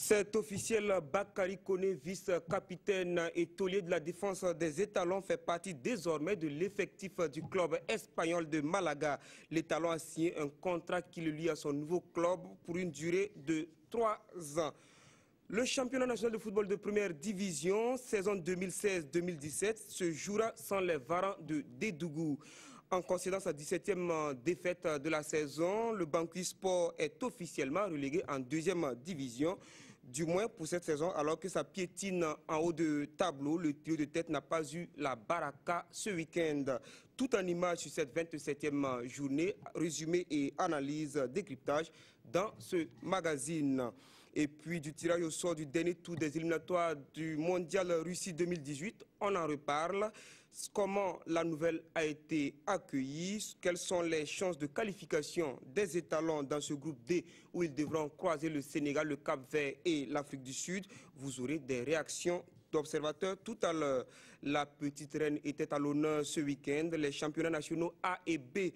C'est officiel, Bakary Koné, vice-capitaine et taulier de la défense des étalons, fait partie désormais de l'effectif du club espagnol de Malaga. L'étalon a signé un contrat qui le lie à son nouveau club pour une durée de 3 ans. Le championnat national de football de première division, saison 2016-2017, se jouera sans les Varans de Dédougou. En concédant sa 17e défaite de la saison, le Bangui Sport est officiellement relégué en deuxième division, du moins pour cette saison, alors que sa piétine en haut de tableau, le trio de tête n'a pas eu la baraka ce week-end. Tout en image sur cette 27e journée, résumé et analyse, décryptage dans ce magazine. Et puis du tirage au sort du dernier tour des éliminatoires du Mondial Russie 2018, on en reparle. Comment la nouvelle a été accueillie, quelles sont les chances de qualification des étalons dans ce groupe D où ils devront croiser le Sénégal, le Cap-Vert et l'Afrique du Sud. Vous aurez des réactions d'observateurs tout à l'heure. La petite reine était à l'honneur ce week-end. Les championnats nationaux A et B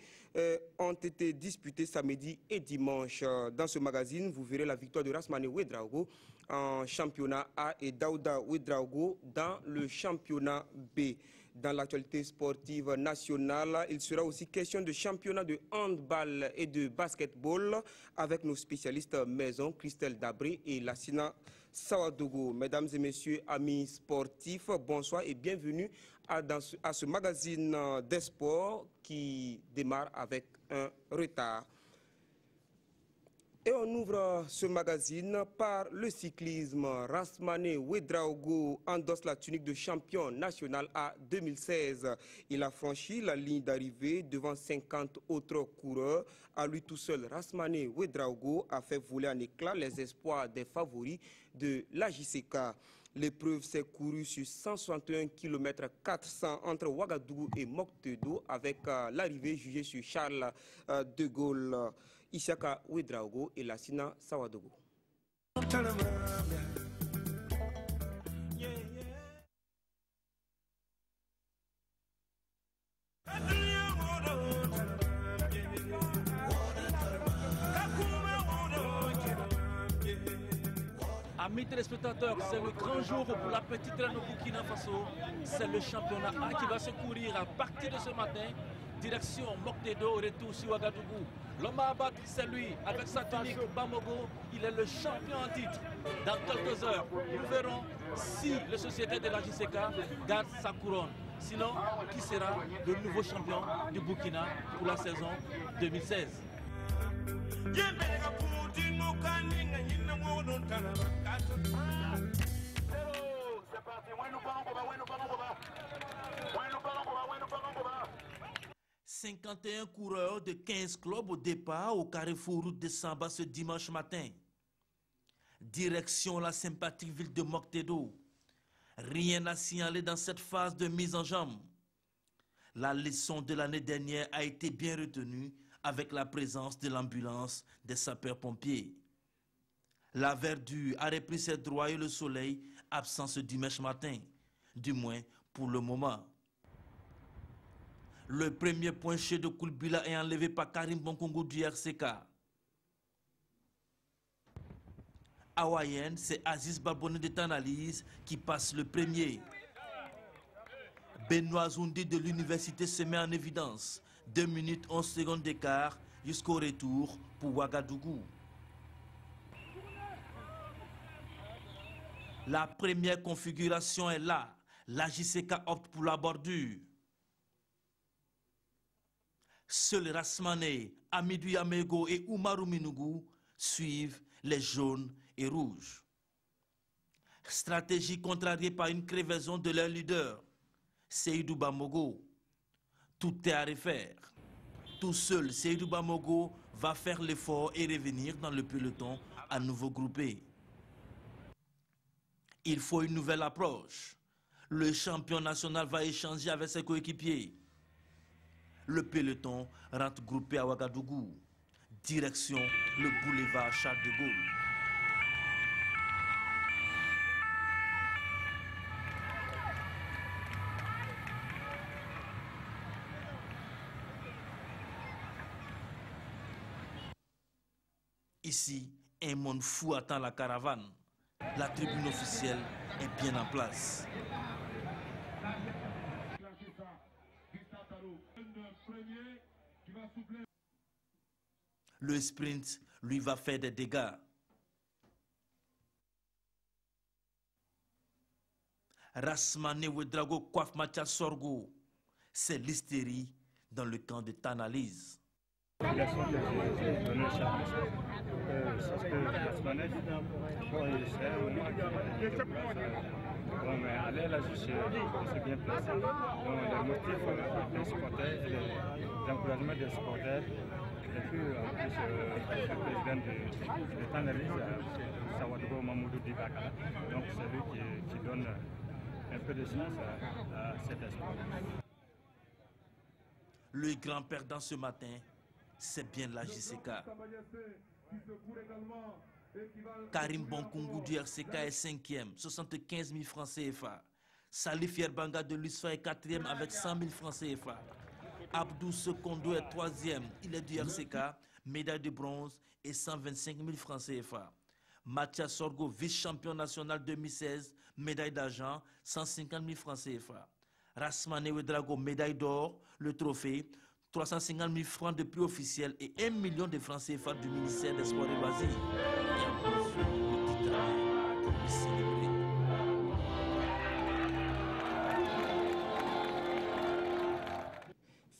ont été disputés samedi et dimanche. Dans ce magazine, vous verrez la victoire de Rasmane Ouedraogo en championnat A et Daouda Ouedraogo dans le championnat B. Dans l'actualité sportive nationale, il sera aussi question de championnat de handball et de basketball avec nos spécialistes maison, Christelle Dabré et Lassina Sawadogo. Mesdames et messieurs, amis sportifs, bonsoir et bienvenue à ce magazine des sports qui démarre avec un retard. Et on ouvre ce magazine par le cyclisme. Rasmane Ouedraogo endosse la tunique de champion national A 2016. Il a franchi la ligne d'arrivée devant 50 autres coureurs. À lui tout seul, Rasmane Ouedraogo a fait voler en éclats les espoirs des favoris de la JCK. L'épreuve s'est courue sur 161 km 400 entre Ouagadougou et Moctedo avec l'arrivée jugée sur Charles de Gaulle. Ishaka Ouedraogo et Lassina Sawadogo. Amis téléspectateurs, c'est le grand jour pour la petite reine au Burkina Faso. C'est le championnat A qui va se courir à partir de ce matin. Direction Moctedo, retour sur Ouagadougou. L'homme à abattre, c'est lui, avec sa tunique Bamogo. Il est le champion en titre. Dans quelques heures, nous verrons si le société de la JCK garde sa couronne. Sinon, qui sera le nouveau champion du Burkina pour la saison 2016? C'est parti. 51 coureurs de 15 clubs au départ au carrefour route de Samba ce dimanche matin. Direction la sympathique ville de Moctedo. Rien à signaler dans cette phase de mise en jambe. La leçon de l'année dernière a été bien retenue avec la présence de l'ambulance des sapeurs-pompiers. La verdure a repris ses droits et le soleil absent ce dimanche matin, du moins pour le moment. Le premier point chez de Koulbila est enlevé par Karim Bonkongo du RCK. Hawaïenne, c'est Aziz Babone de Tanalyse qui passe le premier. Benoît Zoundi de l'université se met en évidence. 2 minutes 11 secondes d'écart jusqu'au retour pour Ouagadougou. La première configuration est là. La JCK opte pour la bordure. Seuls Rasmane, Amidou Yamego et Oumarou Minougou suivent les jaunes et rouges. Stratégie contrariée par une crevaison de leur leader, Seydou Bamogo. Tout est à refaire. Tout seul, Seydou Bamogo va faire l'effort et revenir dans le peloton à nouveau groupé. Il faut une nouvelle approche. Le champion national va échanger avec ses coéquipiers. Le peloton rentre groupé à Ouagadougou. Direction le boulevard Charles de Gaulle. Ici, un monde fou attend la caravane. La tribune officielle est bien en place. Le sprint lui va faire des dégâts. Rasmane Ouedraogo coiffe Mathias Sorgo. C'est l'hystérie dans le camp de Tanalyse. La chance que j'ai donné la chance, c'est que Rasmane, bon, mais aller là, je suis bien placé. Donc, les motifs des supporters et les encouragements des supporters. Et puis, en plus, le président de Tanalyse, Sawadogo Mamoudou Dibakala. Donc, c'est lui qui donne un peu de sens à cet espoir. Le grand perdant ce matin, c'est bien la JCK. Karim Bonkungu du RCK est 5e, 75 000 francs CFA. Salif Yerbanga de l'USFA est 4e avec 100 000 francs CFA. Abdou Sekondo est 3e, il est du RCK, médaille de bronze et 125 000 francs CFA. Mathias Sorgo, vice-champion national 2016, médaille d'argent, 150 000 francs CFA. Rasmane Ouedraogo, médaille d'or, le trophée, 350 000 francs de prix officiel et 1 million de francs CFA du ministère des Sports et Loisirs. Et en plus, le titre pour lui célébrer.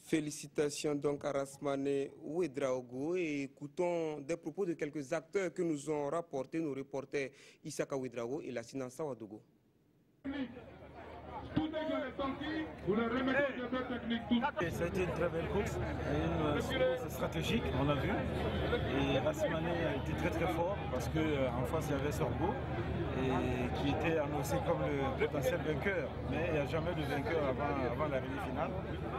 Félicitations donc à Rasmane Ouedraogo et écoutons des propos de quelques acteurs que nous ont rapportés nos reporters Issaka Ouedraogo et Lassina Sawadogo. C'était une très belle course, une stratégique, on a vu. Et Rasmane a été très très fort parce qu'en face il y avait Sorgo et qui était annoncé comme le potentiel vainqueur. Mais il n'y a jamais de vainqueur avant l'arrivée finale.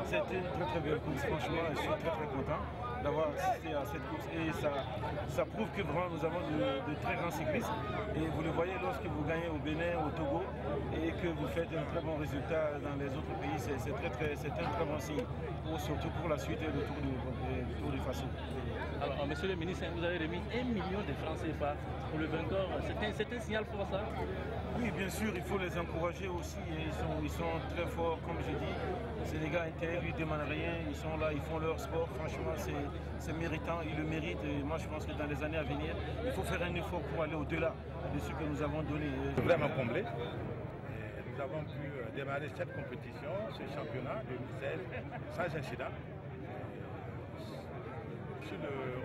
C'était une très très belle course, franchement, je suis très très content d'avoir assisté à cette course. Et ça prouve que vraiment nous avons de très grands cyclistes. Et vous le voyez lorsque vous gagnez au Bénin, au Togo, et que vous faites un très bon résultat dans les autres pays, c'est un très bon signe, surtout pour la suite du Tour du Faso. Alors, monsieur le ministre, vous avez remis 1 million de francs CFA pour le vainqueur. C'est un signal fort, ça? Oui, bien sûr, il faut les encourager aussi. Ils sont très forts, comme je dis. C'est des gars intègres, ils ne demandent rien, ils sont là, ils font leur sport. Franchement, c'est méritant, ils le méritent. Et moi, je pense que dans les années à venir, il faut faire un effort pour aller au-delà de ce que nous avons donné. Vraiment comblé. Nous avons pu démarrer cette compétition, ce championnat 2016, sans incident,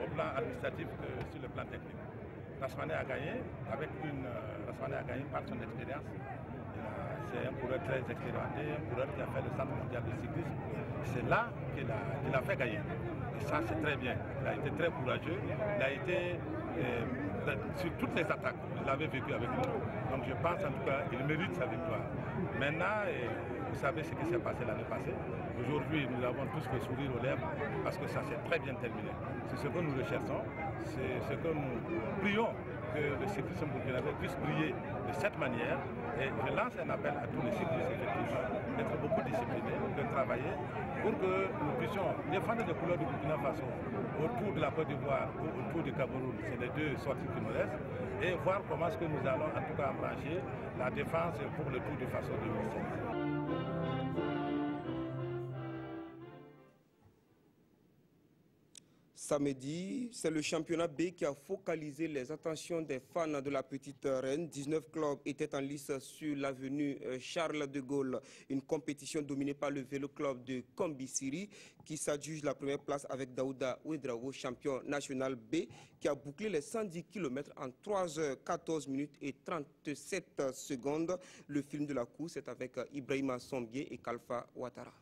au plan administratif que sur le plan technique. Rasmane a gagné par son expérience. C'est un coureur très expérimenté, un coureur qui a fait le centre mondial de cyclisme. C'est là qu'il a fait gagner. Et ça, c'est très bien. Il a été très courageux. Il a été sur toutes les attaques. Il avait vécu avec nous. Donc je pense en tout cas qu'il mérite sa victoire. Maintenant, vous savez ce qui s'est passé l'année passée. Aujourd'hui, nous avons tous le sourire aux lèvres parce que ça s'est très bien terminé. C'est ce que nous recherchons, c'est ce que nous prions que le cyclisme burkinabé puisse briller de cette manière. Et je lance un appel à tous les cyclistes, effectivement, d'être beaucoup disciplinés, de travailler pour que nous puissions défendre les couleurs du Burkina Faso autour de la Côte d'Ivoire ou autour du Cameroun. C'est les deux sorties qui nous restent. Et voir comment est-ce que nous allons en tout cas embrancher la défense pour le Tour du Faso 2016. Samedi, c'est le championnat B qui a focalisé les attentions des fans de la Petite Reine. 19 clubs étaient en lice sur l'avenue Charles de Gaulle. Une compétition dominée par le vélo club de Kombisiri qui s'adjuge la première place avec Daouda Ouedraogo, champion national B, qui a bouclé les 110 km en 3 heures 14 minutes et 37 secondes. Le film de la course est avec Ibrahima Sombié et Kalfa Ouattara.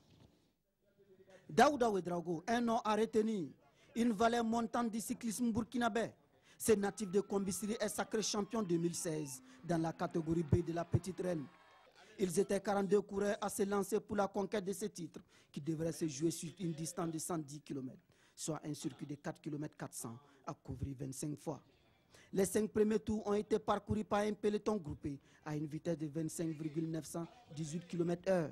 Daouda Ouedraogo, un nom à retenir. Une valeur montante du cyclisme burkinabé. Ce natif de Kombisiri est sacré champion 2016 dans la catégorie B de la Petite Reine. Ils étaient 42 coureurs à se lancer pour la conquête de ce titre qui devrait se jouer sur une distance de 110 km, soit un circuit de 4 km 400 à couvrir 25 fois. Les 5 premiers tours ont été parcourus par un peloton groupé à une vitesse de 25,918 km/h.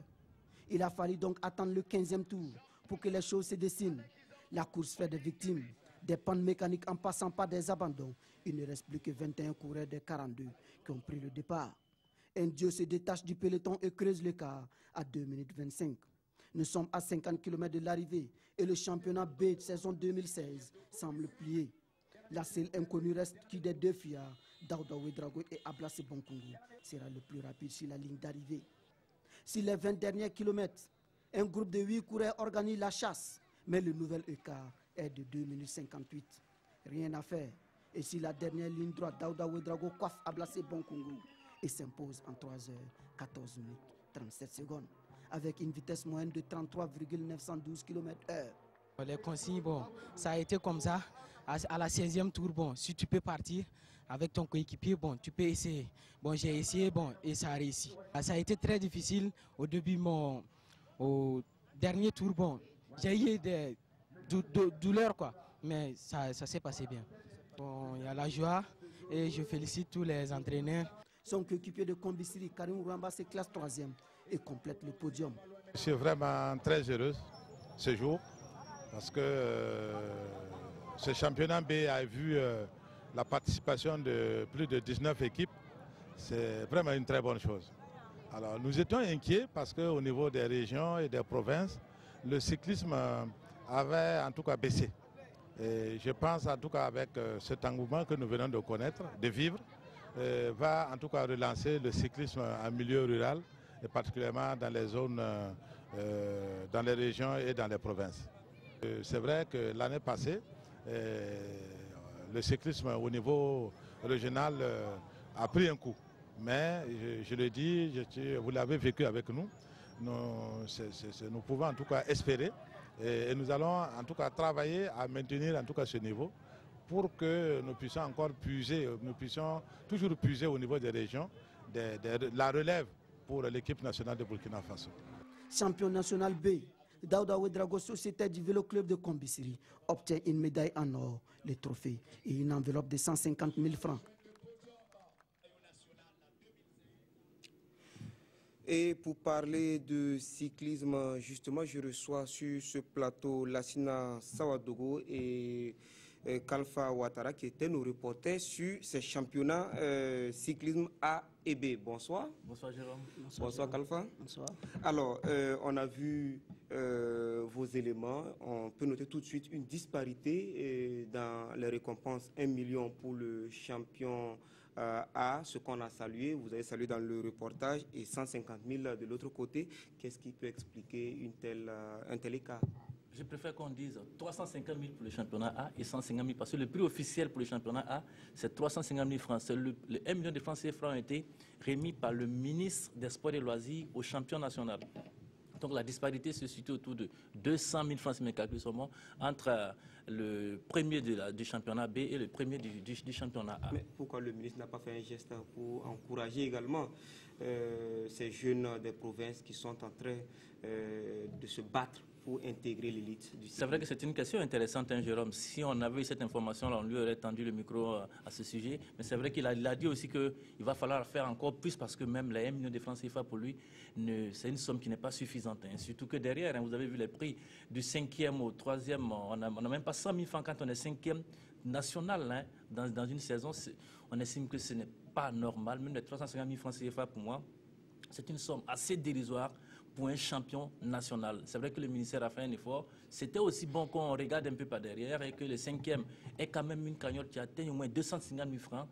Il a fallu donc attendre le 15e tour pour que les choses se dessinent. La course fait des victimes. Des pannes mécaniques en passant par des abandons, il ne reste plus que 21 coureurs des 42 qui ont pris le départ. Indio se détache du peloton et creuse l'écart à 2 minutes 25. Nous sommes à 50 km de l'arrivée et le championnat B de saison 2016 semble plier. La seule inconnue reste qui des deux fillards, Daouda Ouedraogo et Ablasse Bonkungu, sera le plus rapide sur la ligne d'arrivée. Sur les 20 derniers kilomètres, un groupe de 8 coureurs organise la chasse, mais le nouvel écart est de 2 minutes 58. Rien à faire. Et sur la dernière ligne droite, Daouda Ouedraogo coiffe Ablasse Bonkungu et s'impose en 3 heures 14 minutes 37 secondes, avec une vitesse moyenne de 33,912 km/h. Les consignes, bon, ça a été comme ça. À la 16e tour, bon, si tu peux partir avec ton coéquipier, bon, tu peux essayer. Bon, j'ai essayé, bon, et ça a réussi. Ça a été très difficile au début, au dernier tour, bon, j'ai eu des douleurs, quoi, mais ça s'est passé bien. Bon, il y a la joie et je félicite tous les entraîneurs. Son coéquipier de Kombisiri, Karim Rwamba, se classe 3e et complète le podium. Je suis vraiment très heureuse ce jour parce que ce championnat B a vu la participation de plus de 19 équipes. C'est vraiment une très bonne chose. Alors nous étions inquiets parce qu'au niveau des régions et des provinces, le cyclisme avait en tout cas baissé. Et je pense en tout cas avec cet engouement que nous venons de connaître, de vivre, va en tout cas relancer le cyclisme en milieu rural et particulièrement dans les zones, dans les régions et dans les provinces. C'est vrai que l'année passée, le cyclisme au niveau régional a pris un coup. Mais je le dis, vous l'avez vécu avec nous, nous pouvons en tout cas espérer et nous allons en tout cas travailler à maintenir en tout cas ce niveau pour que nous puissions encore puiser, nous puissions toujours puiser au niveau des régions, la relève pour l'équipe nationale de Burkina Faso. Champion national B, Daouda Ouedraogo, sociétaire du Vélo Club de Kombisiri, obtient une médaille en or, le trophée et une enveloppe de 150 000 francs. Et pour parler de cyclisme, justement, je reçois sur ce plateau Lassina Sawadogo et Kalfa Ouattara, qui étaient nos reporters sur ces championnats cyclisme A et B. Bonsoir. Bonsoir Jérôme. Bonsoir Kalfa. Bonsoir. Alors, on a vu vos éléments. On peut noter tout de suite une disparité dans les récompenses. 1 million pour le champion A, ce qu'on a salué, vous avez salué dans le reportage, et 150 000 de l'autre côté. Qu'est-ce qui peut expliquer un tel écart? Je préfère qu'on dise 350 000 pour le championnat A et 150 000 parce que le prix officiel pour le championnat A, c'est 350 000 francs. Le 1 million de francs CFA ont été remis par le ministre des Sports et Loisirs au champion national. Donc la disparité se situe autour de 200 000 francs, si mes calculs sont bons, entre le premier du championnat B et le premier du championnat A. Mais pourquoi le ministre n'a pas fait un geste pour encourager également ces jeunes des provinces qui sont en train de se battre pour intégrer l'élite du cyclisme? C'est vrai que c'est une question intéressante, hein, Jérôme. Si on avait eu cette information-là, on lui aurait tendu le micro à ce sujet. Mais c'est vrai qu'il a dit aussi qu'il va falloir faire encore plus parce que même les 1 million de francs CFA pour lui, c'est une somme qui n'est pas suffisante. Hein. Surtout que derrière, hein, vous avez vu les prix du 5e au 3e, on n'a même pas 100 000 francs quand on est 5e national. Hein, dans une saison, on estime que ce n'est pas normal. Même les 350 000 francs CFA pour moi, c'est une somme assez dérisoire pour un champion national. C'est vrai que le ministère a fait un effort. C'était aussi bon qu'on regarde un peu par derrière et que le 5e est quand même une cagnotte qui atteint au moins 250 000 francs,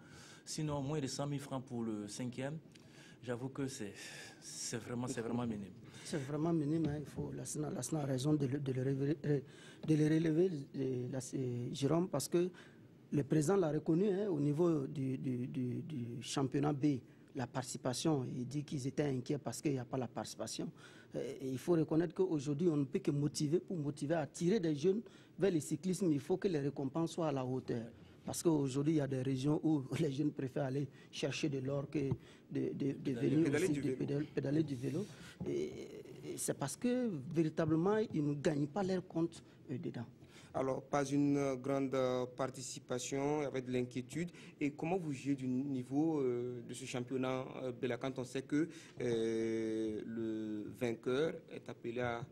sinon moins de 100 000 francs pour le 5e. J'avoue que c'est vraiment minime. C'est vraiment minime. Hein. Il faut, Lassina a raison de le relever, Jérôme, parce que le président l'a reconnu, hein, au niveau du championnat B. La participation, il dit qu'ils étaient inquiets parce qu'il n'y a pas la participation. Et il faut reconnaître qu'aujourd'hui, on ne peut que motiver, à attirer des jeunes vers le cyclisme. Il faut que les récompenses soient à la hauteur. Parce qu'aujourd'hui, il y a des régions où les jeunes préfèrent aller chercher de l'or que de venir aussi pédaler du vélo. Et c'est parce que véritablement, ils ne gagnent pas leur compte dedans. Alors, pas une grande participation, avec de l'inquiétude. Et comment vous jugez du niveau de ce championnat Bela quand on sait que le vainqueur est appelé à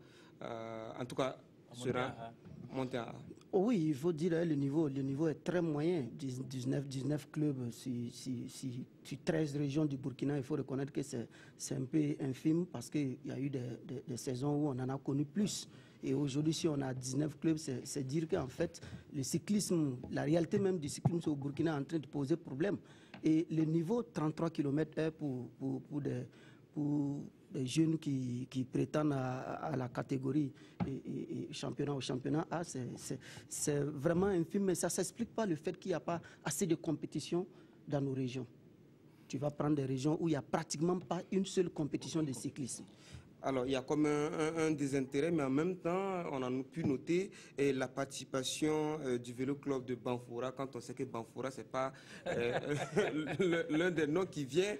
en tout cas, sera monté à A? Oui, il faut dire le niveau est très moyen. 19 clubs sur 13 régions du Burkina. Il faut reconnaître que c'est un peu infime parce qu'il y a eu des saisons où on en a connu plus. Et aujourd'hui, si on a 19 clubs, c'est dire qu'en fait, le cyclisme, la réalité même du cyclisme au Burkina est en train de poser problème. Et le niveau 33 km/h pour des jeunes qui prétendent à la catégorie et au championnat A, c'est vraiment infime, mais ça ne s'explique pas le fait qu'il n'y a pas assez de compétition dans nos régions. Tu vas prendre des régions où il n'y a pratiquement pas une seule compétition de cyclisme. Alors, il y a comme un désintérêt, mais en même temps, on a pu noter la participation du vélo club de Banfora, quand on sait que Banfora, ce n'est pas l'un des noms qui vient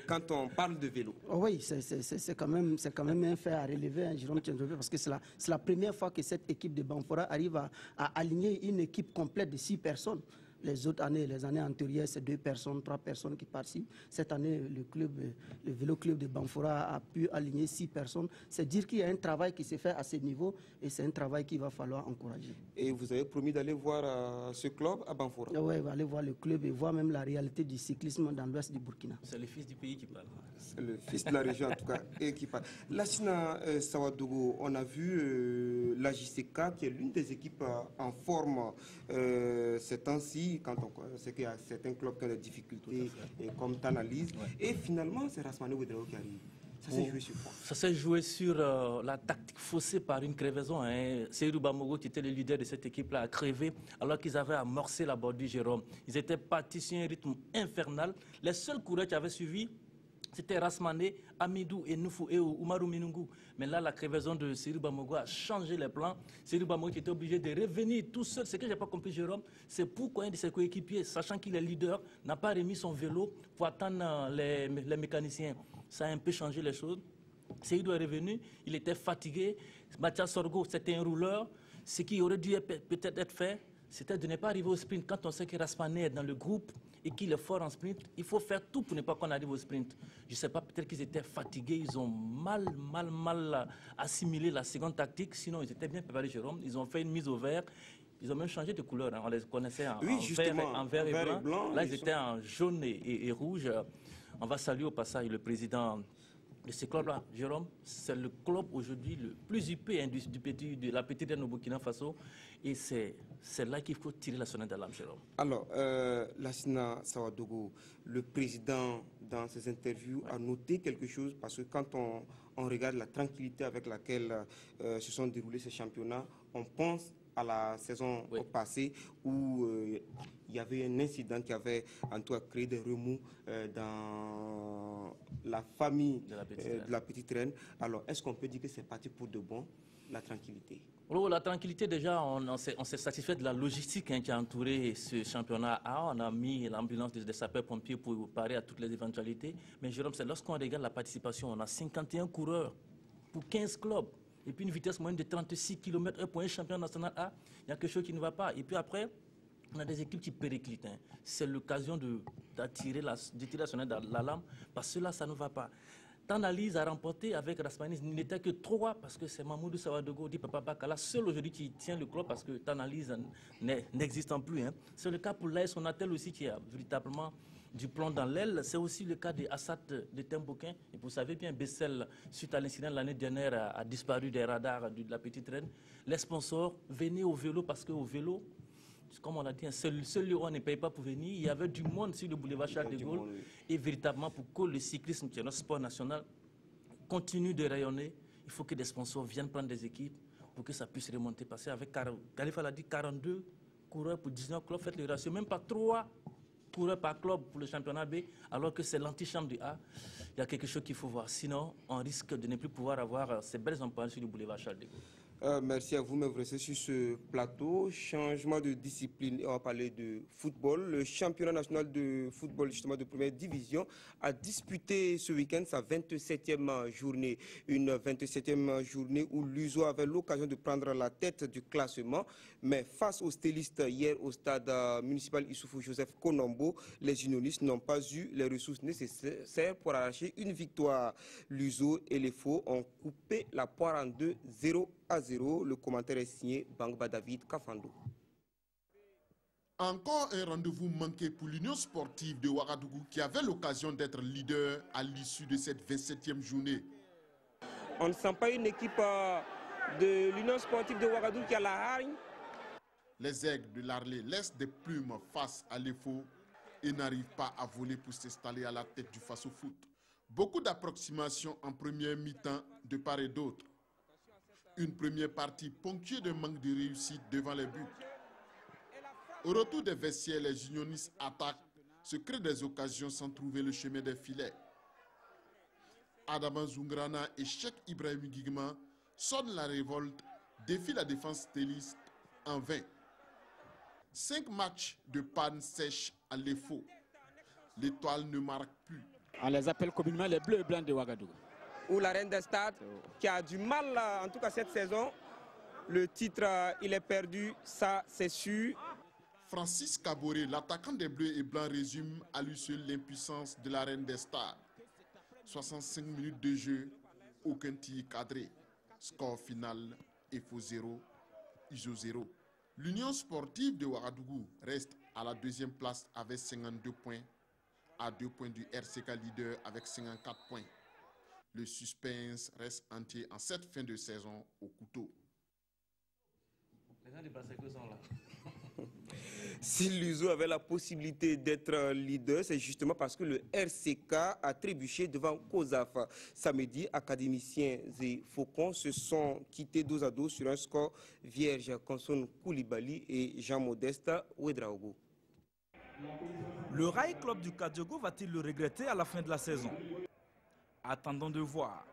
quand on parle de vélo. Oui, c'est quand même un fait à relever, hein, Jérôme Tchendrové, parce que c'est la première fois que cette équipe de Banfora arrive à aligner une équipe complète de 6 personnes. Les autres années, les années antérieures, c'est 2 personnes, 3 personnes qui participent. Cette année, le vélo club de Banfora a pu aligner 6 personnes. C'est dire qu'il y a un travail qui s'est fait à ce niveau et c'est un travail qu'il va falloir encourager. Et vous avez promis d'aller voir ce club à Banfora? Oui, on va aller voir le club et voir même la réalité du cyclisme dans l'ouest du Burkina. C'est le fils du pays qui parle. C'est le fils de la région en tout cas et qui parle. Lassina Sawadogo, on a vu la JCK qui est l'une des équipes en forme ces temps-ci, quand on sait qu'il y a certains clubs qui ont des difficultés comme t'analyse. Ouais. Et finalement, c'est Rasmane Ouedraogo qui arrive. Ça s'est joué sur quoi? Ça s'est joué sur la tactique faussée par une crevaison. Hein. Seydou Bamogo, qui était le leader de cette équipe-là, a crevé alors qu'ils avaient amorcé la bordure Jérôme. Ils étaient partis sur un rythme infernal. Les seuls coureurs qui avaient suivi, c'était Rasmane, Amidou et Noufou et Oumarou Minungu. Mais là, la crevaison de Seydou Bamogo a changé les plans. Seydou Bamogo qui était obligé de revenir tout seul. Ce que je n'ai pas compris, Jérôme, c'est pourquoi un de ses coéquipiers, sachant qu'il est leader, n'a pas remis son vélo pour attendre les mécaniciens. Ça a un peu changé les choses. Seydou est revenu, il était fatigué. Mathias Sorgo, c'était un rouleur. Ce qui aurait dû peut-être être fait, c'était de ne pas arriver au sprint. Quand on sait que Rasmane est dans le groupe et qu'il est fort en sprint, il faut faire tout pour ne pas qu'on arrive au sprint. Je ne sais pas, peut-être qu'ils étaient fatigués, ils ont mal assimilé la seconde tactique, sinon ils étaient bien préparés, Jérôme. Ils ont fait une mise au vert, ils ont même changé de couleur, hein. On les connaissait en vert et blanc. Là, ils étaient en jaune et rouge. On va saluer au passage le président de ce club-là, Jérôme. C'est le club aujourd'hui le plus huppé de la petite reine au Burkina Faso. Et c'est là qu'il faut tirer la sonnette d'alarme, Jérôme. Alors, Lassina Sawadogo, le président, dans ses interviews, a noté quelque chose, parce que quand on regarde la tranquillité avec laquelle se sont déroulés ces championnats, on pense à la saison passée où il y avait un incident qui avait en tout cas créé des remous dans la famille de la petite reine. Alors, est-ce qu'on peut dire que c'est parti pour de bon, la tranquillité? Oh, la tranquillité, déjà, on s'est satisfait de la logistique qui a entouré ce championnat A. On a mis l'ambulance des sapeurs-pompiers pour parer à toutes les éventualités. Mais Jérôme, c'est lorsqu'on regarde la participation, on a 51 coureurs pour 15 clubs. Et puis une vitesse moyenne de 36 km/h pour un champion national A, il y a quelque chose qui ne va pas. Et puis après, on a des équipes qui périclitent. Hein. C'est l'occasion de tirer la sonnette d'alarme, parce que là, ça ne va pas. Tanalyse a remporté avec Rasmane, il n'était que 3 parce que c'est Mamoudou Sawadogo, dit Papa Bakala, seul aujourd'hui qui tient le club parce que Tanalyse n'existant plus. Hein. C'est le cas pour l'AS Sonatel aussi qui a véritablement du plomb dans l'aile. C'est aussi le cas de Assad de Temboquin. Et vous savez bien, Bessel, suite à l'incident l'année dernière, a disparu des radars de la petite reine. Les sponsors venaient au vélo parce qu'au vélo, comme on l'a dit, seul lieu où on ne paye pas pour venir. Il y avait du monde sur le boulevard Charles de Gaulle. Et véritablement, pour que le cyclisme, qui est notre sport national, continue de rayonner, il faut que des sponsors viennent prendre des équipes pour que ça puisse remonter. Parce qu'avec Khalifa l'a dit, 42 coureurs pour 19 clubs, faites le ratio, même pas 3 coureurs par club pour le championnat B, alors que c'est l'antichambre du A. Il y a quelque chose qu'il faut voir. Sinon, on risque de ne plus pouvoir avoir ces belles emplois sur le boulevard Charles de Gaulle. Merci à vous, me restez sur ce plateau. Changement de discipline, on va parler de football. Le championnat national de football, justement de première division, a disputé ce week-end sa 27e journée. Une 27e journée où l'USO avait l'occasion de prendre la tête du classement. Mais face aux stélistes hier au stade municipal Issoufou Joseph Konombo, les unionistes n'ont pas eu les ressources nécessaires pour arracher une victoire. L'USO et les faux ont coupé la poire en deux, 0-0. Le commentaire est signé Bangba David Kafando. Encore un rendez-vous manqué pour l'Union sportive de Ouagadougou qui avait l'occasion d'être leader à l'issue de cette 27e journée. On ne sent pas une équipe de l'Union sportive de Ouagadougou qui a la hargne. Les aigles de l'Arlé laissent des plumes face à l'EFO et n'arrivent pas à voler pour s'installer à la tête du Faso Foot. Beaucoup d'approximations en première mi-temps de part et d'autre. Une première partie ponctuée de manque de réussite devant les buts. Au retour des vestiaires, les unionistes attaquent, se créent des occasions sans trouver le chemin des filets. Adama Zungrana et Cheikh Ibrahim Guigma sonnent la révolte, défient la défense stéliste en vain. 5 matchs de panne sèche à l'EFO. L'étoile ne marque plus. On les appelle communément les bleus et blancs de Ouagadougou. Ou la reine des stades, qui a du mal, en tout cas cette saison. Le titre, il est perdu, ça c'est sûr. Francis Kaboré, l'attaquant des Bleus et Blancs, résume à lui seul l'impuissance de la reine des stades. 65 minutes de jeu, aucun tir cadré. Score final, EFO 0, ISO 0. L'Union sportive de Ouagadougou reste à la deuxième place avec 52 points, à 2 points du RCK leader avec 54 points. Le suspense reste entier en cette fin de saison au couteau. Les gens du Basseko sont là. Si l'USO avait la possibilité d'être leader, c'est justement parce que le RCK a trébuché devant COSAF. Samedi, académiciens et Faucons se sont quittés dos à dos sur un score vierge. Konson Koulibaly et Jean-Modeste Ouedraogo. Le Rail Club du Kadiogo va-t-il le regretter à la fin de la saison? Attendons de voir.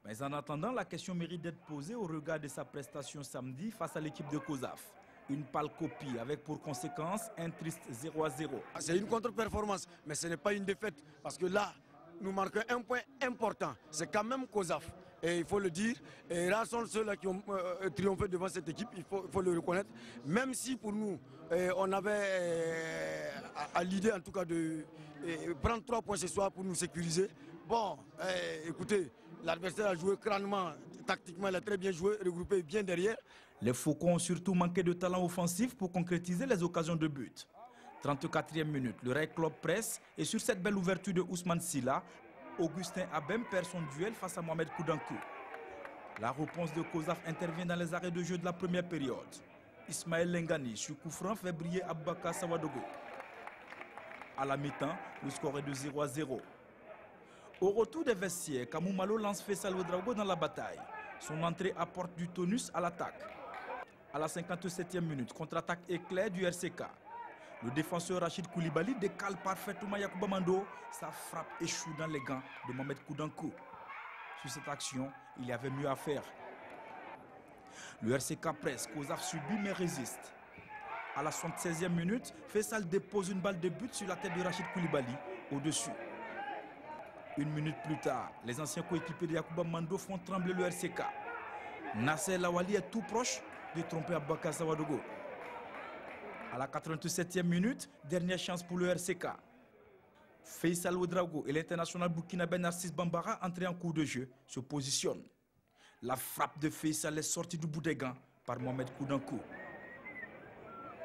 Mais en attendant, la question mérite d'être posée au regard de sa prestation samedi face à l'équipe de COSAF. Une pâle copie avec pour conséquence un triste 0-0. C'est une contre-performance, mais ce n'est pas une défaite. Parce que là, nous marquons un point important. C'est quand même COSAF. Et il faut le dire. Et là sont ceux-là qui ont triomphé devant cette équipe, il faut le reconnaître. Même si pour nous, on avait à l'idée en tout cas de prendre 3 points ce soir pour nous sécuriser. Bon, écoutez, l'adversaire a joué crânement, tactiquement, il a très bien joué, regroupé bien derrière. Les Faucons ont surtout manqué de talent offensif pour concrétiser les occasions de but. 34e minute, le Rail Club presse et sur cette belle ouverture de Ousmane Silla, Augustin Abem perd son duel face à Mohamed Koudankou. La réponse de COSAF intervient dans les arrêts de jeu de la première période. Ismaël Lengani sur coup franc fait briller Abubakar Sawadogo. À la mi-temps, le score est de 0-0. Au retour des vestiaires, Kamou Malo lance Faisal Ouedraogo dans la bataille. Son entrée apporte du tonus à l'attaque. À la 57e minute, contre-attaque éclair du RCK. Le défenseur Rachid Koulibaly décale parfaitement Yacouba Mando. Sa frappe échoue dans les gants de Mohamed Koudankou. Sur cette action, il y avait mieux à faire. Le RCK presse, COSAF subit mais résiste. À la 76e minute, Faisal dépose une balle de but sur la tête de Rachid Koulibaly au-dessus. 1 minute plus tard, les anciens coéquipiers de Yacouba Mando font trembler le RCK. Nasser Lawali est tout proche de tromper Abubakar Sawadogo. À la 87e minute, dernière chance pour le RCK. Faisal Ouedraogo et l'international burkinabé Narcisse Bambara, entrés en cours de jeu, se positionnent. La frappe de Faisal est sortie du bout des gants par Mohamed Koudankou.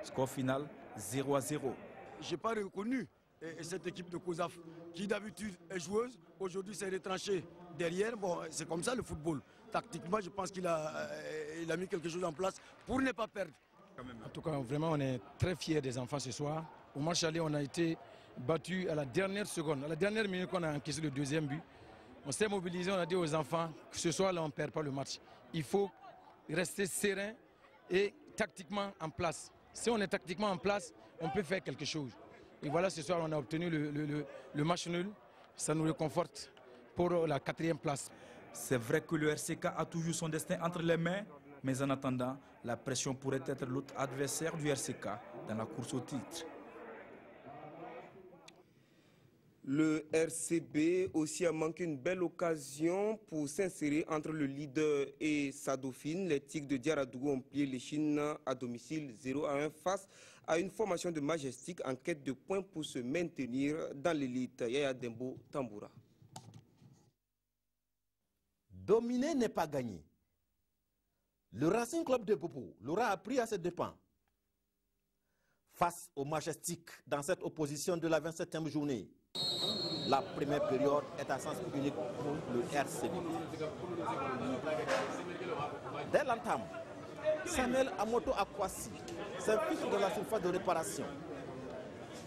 Score final 0-0. Je n'ai pas reconnu cette équipe de COSAF qui d'habitude est joueuse. Aujourd'hui, s'est retranchée derrière. Bon, c'est comme ça le football. Tactiquement, je pense qu'il a mis quelque chose en place pour ne pas perdre. En tout cas, vraiment, on est très fiers des enfants ce soir. Au match aller, on a été battu à la dernière seconde, à la dernière minute qu'on a encaissé le deuxième but. On s'est mobilisé, on a dit aux enfants que ce soir-là, on ne perd pas le match. Il faut rester serein et tactiquement en place. Si on est tactiquement en place, on peut faire quelque chose. Et voilà, ce soir, on a obtenu le match nul. Ça nous réconforte pour la 4e place. C'est vrai que le RCK a toujours son destin entre les mains, mais en attendant, la pression pourrait être l'autre adversaire du RCK dans la course au titre. Le RCB aussi a manqué une belle occasion pour s'insérer entre le leader et sa dauphine. Les Tigres de Diaradougou ont plié les Chines à domicile 0-1 face à une formation de Majestic en quête de points pour se maintenir dans l'élite. Yaya Dembo Tamboura. Dominer n'est pas gagner. Le Racing Club de Popo l'aura appris à ses dépens. face au Majestic dans cette opposition de la 27e journée. La première période est à sens unique pour le RCB. Dès l'entame, Samuel Amoto Akwasi s'infiltre dans la surface de réparation.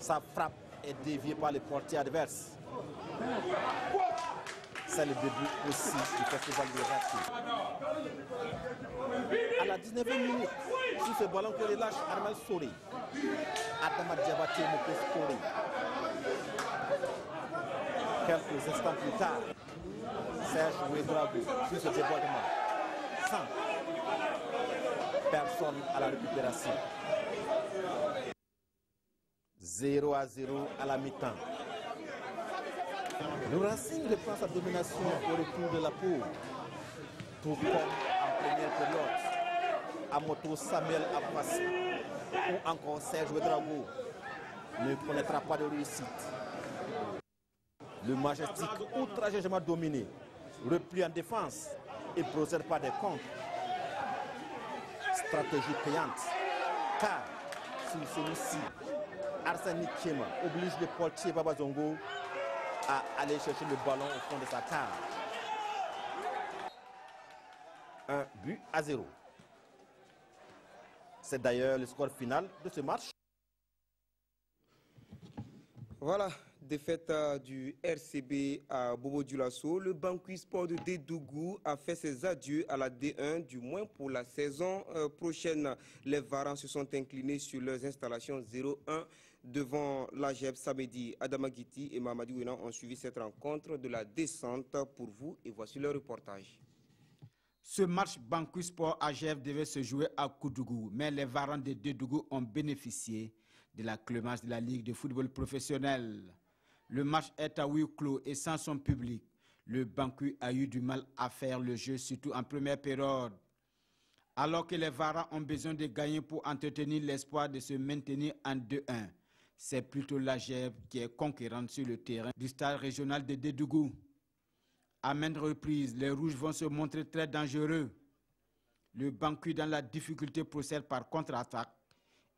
Sa frappe est déviée par les portiers adverses. C'est le début aussi du festival de raté. À la 19e minute, sur ce ballon que relâche Armel Soré, Adama Diabaté ne peut scorer. Quelques instants plus tard, Serge Ouedraogo sur ce débordement. Sans personne à la récupération. 0-0 à la mi-temps. Le Racing reprend sa domination au retour de la pause. Tout comme en première période. Amoto Samuel Akwasi ou encore Serge Ouedraogo ne connaîtra pas de réussite. Le Majestic, outrageusement dominé, replie en défense et procède par des contres. Stratégie payante, car sur celui-ci, Arsène Chema oblige le portier Babazongo à aller chercher le ballon au fond de sa cage. 1-0. C'est d'ailleurs le score final de ce match. Voilà, défaite du RCB à Bobo Dioulasso. Le Bangui Sport de Dédougou a fait ses adieux à la D1, du moins pour la saison prochaine. Les Varans se sont inclinés sur leurs installations 0-1 devant l'AGEB samedi. Adama Guiti et Mamadou Ouénan ont suivi cette rencontre de la descente pour vous et voici le reportage. Ce match Bangui Sport AGEB devait se jouer à Koudougou, mais les Varans de Dédougou ont bénéficié de la clémence de la Ligue de football professionnel. Le match est à huis clos et sans son public. Le Bangui a eu du mal à faire le jeu, surtout en première période. Alors que les Varans ont besoin de gagner pour entretenir l'espoir de se maintenir en 2-1. C'est plutôt l'AGEB qui est conquérante sur le terrain du stade régional de Dédougou. À maintes reprises, les Rouges vont se montrer très dangereux. Le Bangui, dans la difficulté, procède par contre-attaque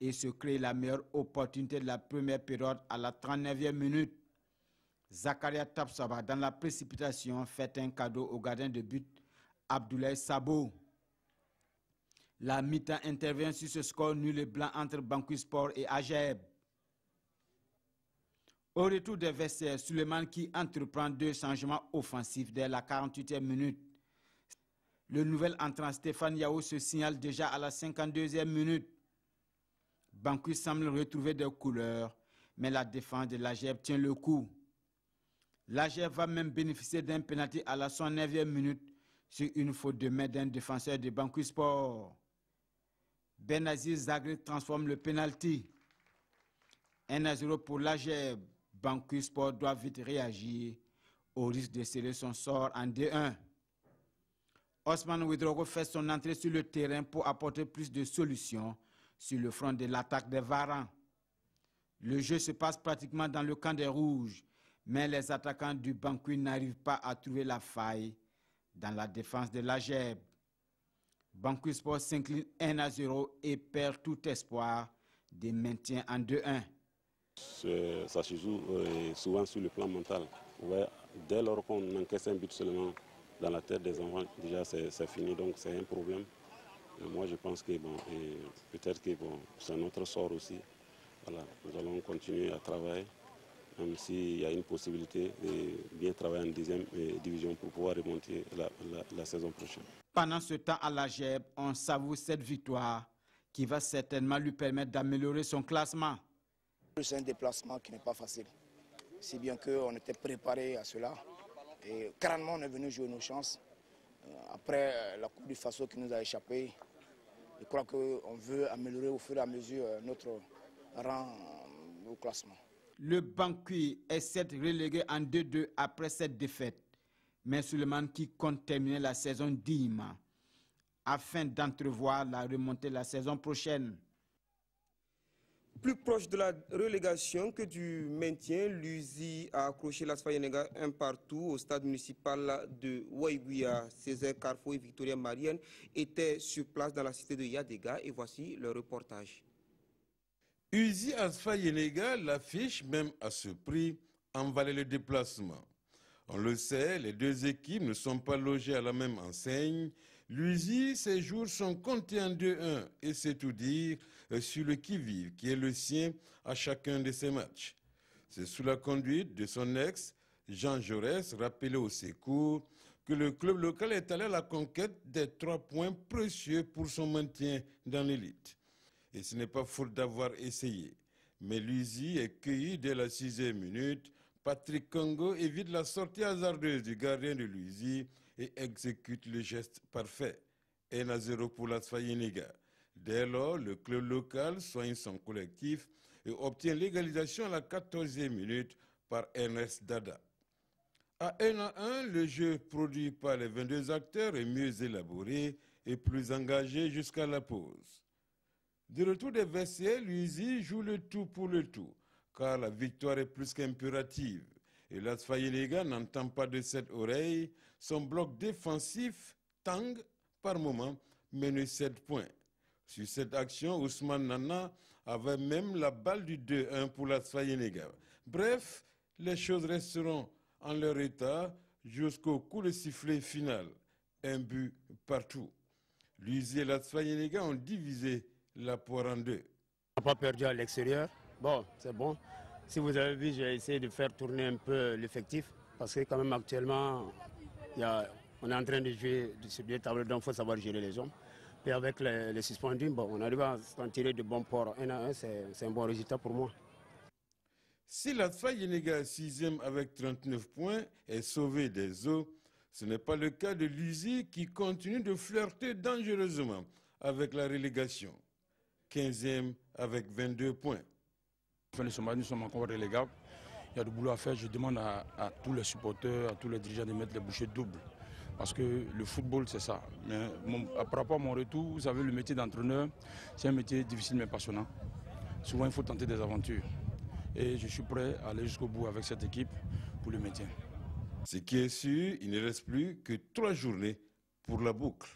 et se crée la meilleure opportunité de la première période à la 39e minute. Zakaria Tapsaba, dans la précipitation, fait un cadeau au gardien de but Abdoulaye Sabo. La mi-temps intervient sur ce score nul et blanc entre Bangui Sport et AGEB. Au retour des vestiaires, Suleiman qui entreprend 2 changements offensifs dès la 48e minute. Le nouvel entrant Stéphane Yao se signale déjà à la 52e minute. Bangui semble retrouver des couleurs, mais la défense de l'AGEB tient le coup. L'AGEB va même bénéficier d'un pénalty à la 109e minute sur une faute de main d'un défenseur de Bangui Sport. Benaziz Zagre transforme le pénalty. 1-0 pour l'AGEB. Bangui Sport doit vite réagir au risque de sceller son sort en 2-1. Osman Ouedraogo fait son entrée sur le terrain pour apporter plus de solutions sur le front de l'attaque des Varans. Le jeu se passe pratiquement dans le camp des Rouges, mais les attaquants du Bangui n'arrivent pas à trouver la faille dans la défense de l'AGEB. Bangui Sport s'incline 1-0 et perd tout espoir de maintien en 2-1. Ça se joue souvent sur le plan mental. Ouais, dès lors qu'on encaisse un but seulement dans la tête des enfants, déjà c'est fini, donc c'est un problème. Et moi je pense que peut-être que c'est notre sort aussi. Voilà, nous allons continuer à travailler, même s'il y a une possibilité de bien travailler en 2e division pour pouvoir remonter la saison prochaine. Pendant ce temps à l'AGEB, on savoure cette victoire qui va certainement lui permettre d'améliorer son classement. C'est un déplacement qui n'est pas facile, si bien qu'on était préparé à cela. Et carrément, on est venu jouer nos chances. Après la Coupe du Faso qui nous a échappé, je crois qu'on veut améliorer au fur et à mesure notre rang au classement. Le Bangui est certes relégué en 2-2 après cette défaite, mais Suleiman qui compte terminer la saison dignement afin d'entrevoir la remontée la saison prochaine. Plus proche de la relégation que du maintien, l'USI a accroché l'Asfayenega un partout au stade municipal de Waïguia. Césaire Carrefour et Victoria Marienne étaient sur place dans la cité de Yadega et voici le reportage. Uzi Asfa Yenega l'affiche même à ce prix en valait le déplacement. On le sait, les deux équipes ne sont pas logées à la même enseigne. L'Uzi, ses jours sont comptés en 2-1 et c'est tout dire sur le qui-vive qui est le sien à chacun de ses matchs. C'est sous la conduite de son ex, Jean Jaurès, rappelé au secours, que le club local est allé à la conquête des 3 points précieux pour son maintien dans l'élite. Et ce n'est pas faute d'avoir essayé. Mais l'Uzi est cueilli dès la 6e minute. Patrick Congo évite la sortie hasardeuse du gardien de l'Uzi et exécute le geste parfait. 1-0 pour l'Asfa Yenega. Dès lors, le club local soigne son collectif et obtient l'égalisation à la 14e minute par Ernest Dada. À 1-1, le jeu produit par les 22 acteurs est mieux élaboré et plus engagé jusqu'à la pause. De retour des vestiaires, l'Uzi joue le tout pour le tout, car la victoire est plus qu'impérative. Et l'Asfa Yenega n'entend pas de cette oreille. Son bloc défensif tangue par moment, mais ne cède point. Sur cette action, Ousmane Nana avait même la balle du 2-1 pour l'Asfa Yenega. Bref, les choses resteront en leur état jusqu'au coup de sifflet final. Un but partout. L'Uzi et l'Asfa Yenega ont divisé la poire en deux. On n'a pas perdu à l'extérieur. Bon, c'est bon. Si vous avez vu, j'ai essayé de faire tourner un peu l'effectif parce que quand même actuellement, on est en train de jouer sur des tableaux, donc il faut savoir gérer les hommes. Et avec les suspendus, bon, on arrive à s'en tirer de bons ports. 1-1, c'est un bon résultat pour moi. Si l'Asfa Yenega 6e avec 39 points est sauvé des eaux, ce n'est pas le cas de l'Uzi qui continue de flirter dangereusement avec la relégation. 15e avec 22 points. Nous sommes encore relégables. Il y a du boulot à faire. Je demande à tous les supporters, à tous les dirigeants de mettre les bouchées doubles. Parce que le football, c'est ça. Mais par rapport à mon retour, vous savez, le métier d'entraîneur, c'est un métier difficile mais passionnant. Souvent, il faut tenter des aventures. Et je suis prêt à aller jusqu'au bout avec cette équipe pour le maintien. Ce qui est sûr, il ne reste plus que 3 journées pour la boucle.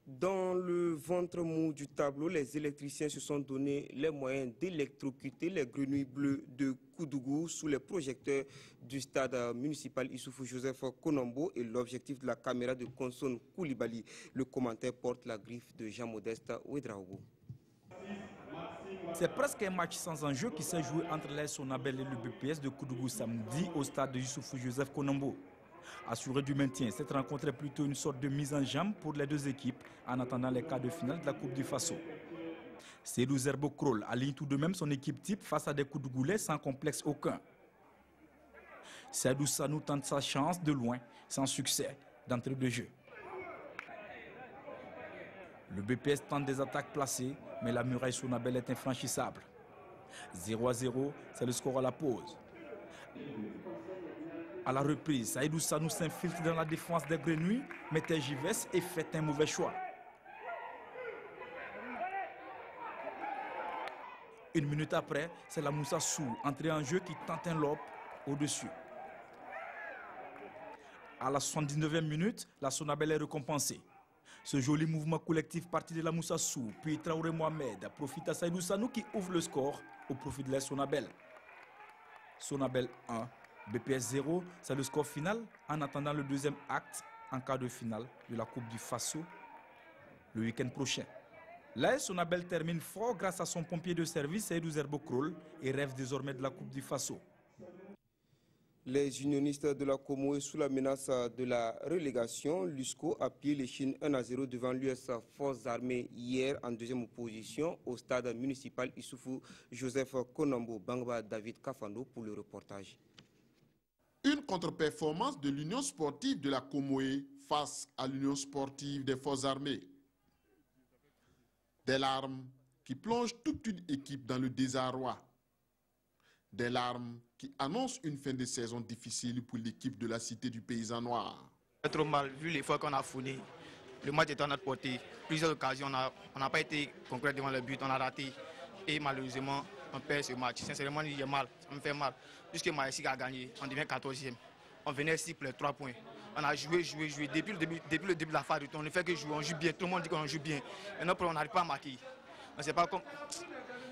Dans le ventre mou du tableau, les électriciens se sont donné les moyens d'électrocuter les grenouilles bleues de Koudougou sous les projecteurs du stade municipal Issoufou Joseph Konombo et l'objectif de la caméra de Konson Koulibaly. Le commentaire porte la griffe de Jean-Modeste Ouedraogo. C'est presque un match sans enjeu qui s'est joué entre l'AS Sonabel et le BPS de Koudougou samedi au stade de Issoufou Joseph Konombo. Assuré du maintien, cette rencontre est plutôt une sorte de mise en jambe pour les deux équipes en attendant les quarts de finale de la Coupe du Faso. Seydou Zerbo Krol aligne tout de même son équipe type face à des Koudougouais sans complexe aucun. Seydou Sanou tente sa chance de loin, sans succès, d'entrée de jeu. Le BPS tente des attaques placées, mais la muraille Sonabel est infranchissable. 0-0, c'est le score à la pause. À la reprise, Saïdou Sanou s'infiltre dans la défense des Grenouilles, mais Tergives et fait un mauvais choix. Une minute après, c'est la Moussa Sou, entrée en jeu, qui tente un lob au-dessus. À la 79e minute, la Sonabel est récompensée. Ce joli mouvement collectif parti de la Moussa Sou, puis Traoré Mohamed profite à Saïdou Sanou qui ouvre le score au profit de la Sonabel. Sonabel 1. BPS 0, c'est le score final en attendant le deuxième acte en quart de finale de la Coupe du Faso le week-end prochain. L'AS Sonabel termine fort grâce à son pompier de service Seydou Zerbo Krol et rêve désormais de la Coupe du Faso. Les unionistes de la Comoé sous la menace de la relégation, l'USCO a plié les Chines 1-0 devant l'US Forces Armées hier en deuxième opposition au stade municipal Issoufou Joseph Konombo. Bangba David Kafando pour le reportage. Une contre-performance de l'Union sportive de la Comoé face à l'Union sportive des Forces armées. Des larmes qui plongent toute une équipe dans le désarroi. Des larmes qui annoncent une fin de saison difficile pour l'équipe de la Cité du Paysan Noir. Trop mal, vu l'effort qu'on a fourni. Le match était à notre portée. Plusieurs occasions, on n'a pas été concret devant le but, on a raté. Et malheureusement, on perd ce match. Sincèrement, j'ai mal, ça me fait mal. Puisque Maïsik a gagné, on devient 14e. On venait ici pour les 3 points. On a joué. Depuis le début de la phase de temps, on ne fait que jouer, on joue bien. Tout le monde dit qu'on joue bien. Maintenant, on n'arrive pas à marquer. On ne sait pas comment.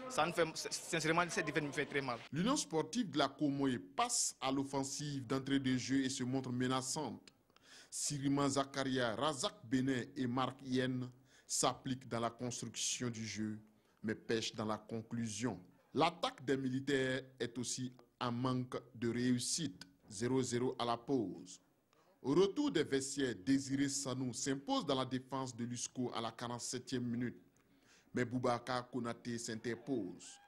Ça nous fait, sincèrement, cette défaite me fait très mal. L'Union sportive de la Comoé passe à l'offensive d'entrée de jeu et se montre menaçante. Sirima Zakaria, Razak Benin et Marc Yen s'appliquent dans la construction du jeu, mais pêchent dans la conclusion. L'attaque des militaires est aussi un manque de réussite. 0-0 à la pause. Au retour des vestiaires, Désiré Sanou s'impose dans la défense de l'USCO à la 47e minute. Mais Boubacar Konaté s'interpose.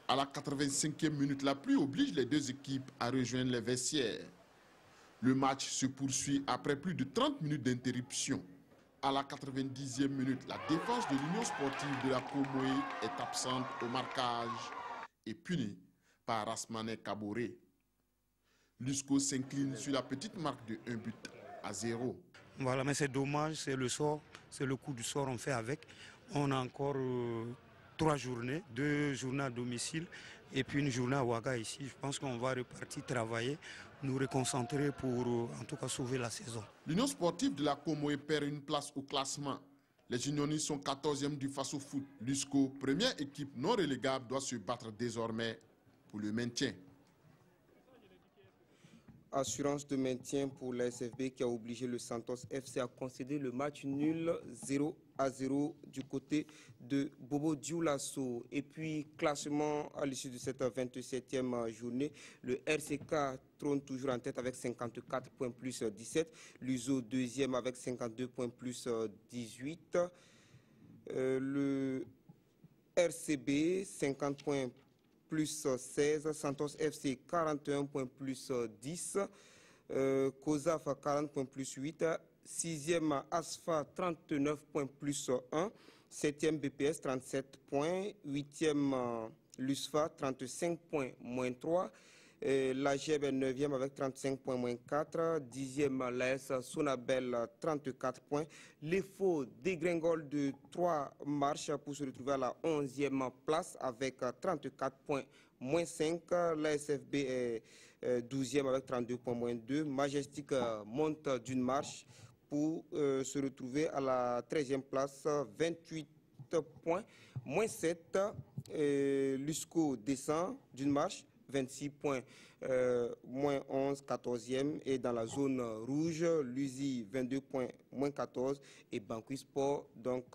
À la 85e minute, la pluie oblige les deux équipes à rejoindre les vestiaires. Le match se poursuit après plus de 30 minutes d'interruption. À la 90e minute, la défense de l'Union sportive de la Comoé est absente au marquage et punie par Rasmane Kaboré. L'USCO s'incline sur la petite marque de 1-0. Voilà, mais c'est dommage, c'est le sort, c'est le coup du sort, on fait avec. On a encore 3 journées, 2 journées à domicile et puis une journée à Ouaga ici. Je pense qu'on va repartir travailler, nous reconcentrer pour en tout cas sauver la saison. L'Union sportive de la Comoé perd une place au classement. Les unionistes sont 14e du Faso Foot. L'USCO, première équipe non relégable, doit se battre désormais pour le maintien. Assurance de maintien pour la SFB qui a obligé le Santos FC à concéder le match nul 0-0 du côté de Bobo Dioulasso. Et puis, classement à l'issue de cette 27e journée, le RCK trône toujours en tête avec 54 points plus 17. L'USO deuxième avec 52 points plus 18. Le RCB 50 points plus 16, Santos FC 41 points plus 10, COSAF 40 points plus 8, 6e ASFA 39 points plus 1, 7e BPS 37 points, 8e LUSFA 35 points moins 3, la GEB est 9e avec 35 points moins 4, 10e l'AS Sonabel 34 points. L'EFO dégringole de 3 marches pour se retrouver à la 11e place avec 34 points moins 5. L'ASFB est 12e avec 32 points moins 2. Majestic monte d'une marche pour se retrouver à la 13e place, 28 points moins 7. L'USCO descend d'une marche. 26 points, moins 11, 14e. Et dans la zone rouge, l'USI, 22 points, moins 14. Et Banqui Sport, donc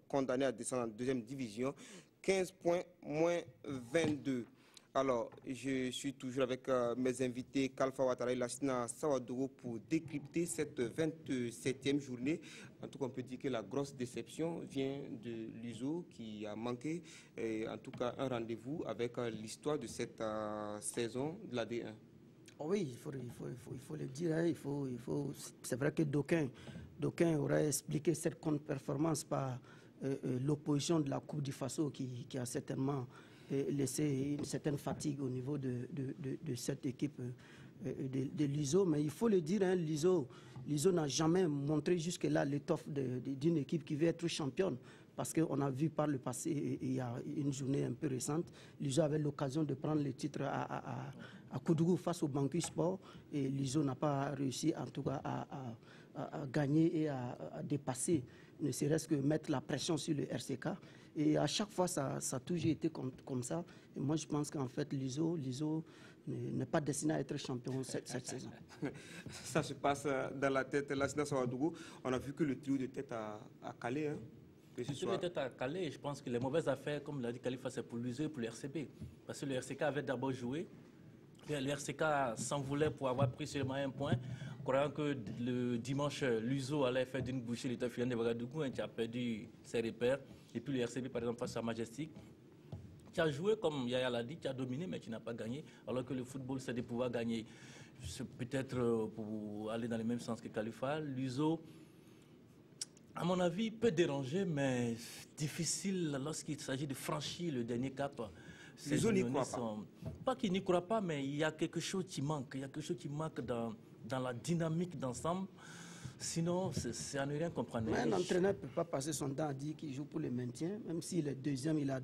condamné à descendre en deuxième division, 15 points, moins 22. Alors, je suis toujours avec mes invités, Kalfa Ouattara et Lassina Sawadogo, pour décrypter cette 27e journée. En tout cas, on peut dire que la grosse déception vient de l'USO qui a manqué, en tout cas, un rendez-vous avec l'histoire de cette saison de la D1. Oh oui, il faut le dire. Hein, c'est vrai que d'aucuns auraient expliqué cette contre-performance par l'opposition de la Coupe du Faso qui a certainement laisser une certaine fatigue au niveau de cette équipe de l'USO. Mais il faut le dire, hein, l'USO n'a jamais montré jusque-là l'étoffe d'une équipe qui veut être championne. Parce qu'on a vu par le passé, il y a une journée un peu récente, l'USO avait l'occasion de prendre le titre à Koudougou face au Banqui Sport. Et l'USO n'a pas réussi en tout cas à gagner et à dépasser, ne serait-ce que mettre la pression sur le RCK. Et à chaque fois, ça a toujours été comme ça. Et moi, je pense qu'en fait, l'USO n'est pas destiné à être champion cette saison. Ça se passe dans la tête. Lassina Sawadougou, on a vu que le trio de tête a calé. Hein, le trio de tête a calé. Je pense que les mauvaises affaires, comme l'a dit Khalifa, c'est pour l'USO et pour le RCB. Parce que le RCK avait d'abord joué. Le RCK s'en voulait pour avoir pris seulement un point, croyant que le dimanche, l'USO allait faire d'une bouchée l'état final de Ouagadougou, qui a perdu ses repères. Et puis le RCB, par exemple, face à Majestic, tu as joué, comme Yaya l'a dit, tu as dominé, mais tu n'as pas gagné. Alors que le football, c'est de pouvoir gagner. Peut-être pour aller dans le même sens que Khalifa, l'USO, à mon avis, peut déranger, mais difficile lorsqu'il s'agit de franchir le dernier cap. L'USO n'y croit pas. Pas qu'il n'y croit pas, mais il y a quelque chose qui manque. Il y a quelque chose qui manque dans la dynamique d'ensemble. Sinon, c'est à ne rien comprendre. Mais un entraîneur ne peut pas passer son temps à dire qu'il joue pour le maintien, même s'il est deuxième, il a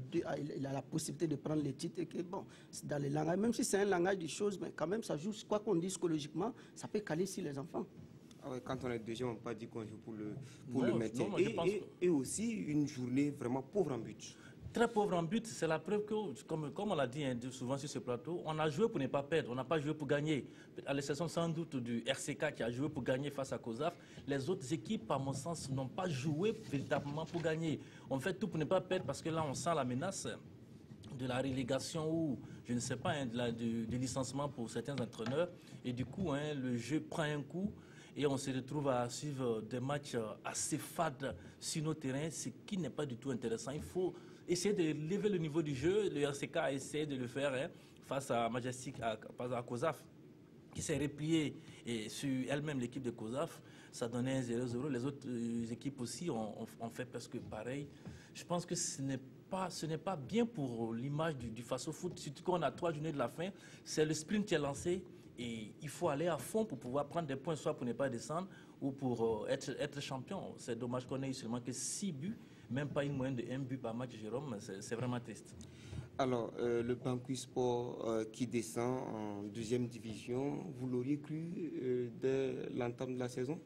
la possibilité de prendre les titres. Et que, bon, dans les langages, même si c'est un langage de choses, mais quand même, ça joue, quoi qu'on dise psychologiquement, ça peut caler sur les enfants. Ah ouais, quand on est deuxième, on ne peut pas dire qu'on joue pour le maintien. Et aussi une journée vraiment pauvre en but. Très pauvre en but, c'est la preuve que, comme on l'a dit souvent sur ce plateau, on a joué pour ne pas perdre, on n'a pas joué pour gagner. À l'exception sans doute du RCK qui a joué pour gagner face à COSAF, les autres équipes, à mon sens, n'ont pas joué véritablement pour gagner. On fait tout pour ne pas perdre parce que là, on sent la menace de la relégation ou, je ne sais pas, du licenciement pour certains entraîneurs. Et du coup, le jeu prend un coup. Et on se retrouve à suivre des matchs assez fades sur nos terrains, ce qui n'est pas du tout intéressant. Il faut essayer de lever le niveau du jeu. Le RCK a essayé de le faire face à Majestic, à COSAF, qui s'est repliée sur elle-même, l'équipe de COSAF. Ça donnait 0-0. Les autres équipes aussi ont fait presque pareil. Je pense que ce n'est pas bien pour l'image du face-au-foot. Surtout qu'on a 3 journées de la fin. C'est le sprint qui est lancé. Et il faut aller à fond pour pouvoir prendre des points, soit pour ne pas descendre ou pour être champion. C'est dommage qu'on ait eu seulement que 6 buts, même pas une moyenne de 1 but par match, Jérôme. C'est vraiment triste. Alors, le Bangui Sport qui descend en 2e division, vous l'auriez cru dès l'entame de la saison?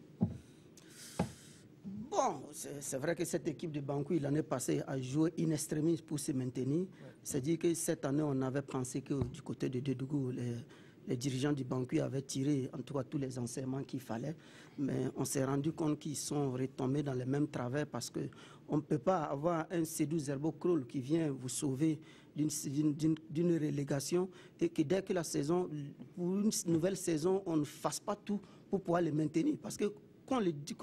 Bon, c'est vrai que cette équipe de Bangui, l'année passée, a joué in extremis pour se maintenir. C'est-à-dire que cette année, on avait pensé que du côté de Dédougou, les dirigeants du Bangui avaient tiré en tout cas tous les enseignements qu'il fallait, mais on s'est rendu compte qu'ils sont retombés dans les mêmes travers parce qu'on ne peut pas avoir un Sédou Zerbo Krol qui vient vous sauver d'une relégation et que dès que la saison, pour une nouvelle saison, on ne fasse pas tout pour pouvoir les maintenir. Parce que quand on le dit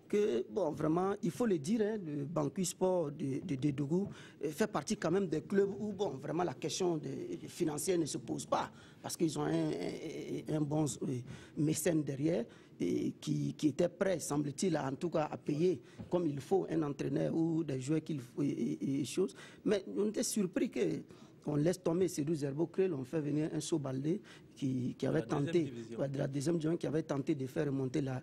que, bon, vraiment, il faut le dire, le Bangui Sport de Dédougou fait partie quand même des clubs où, bon, vraiment, la question financière ne se pose pas, parce qu'ils ont un bon mécène derrière et qui était prêt, semble-t-il, en tout cas, à payer comme il faut un entraîneur ou des joueurs qu'il faut et choses. Mais on était surpris qu'on laisse tomber ces 12 herbocrels, on fait venir un Sobalde qui avait tenté, de la 2e division, qui avait tenté de faire remonter la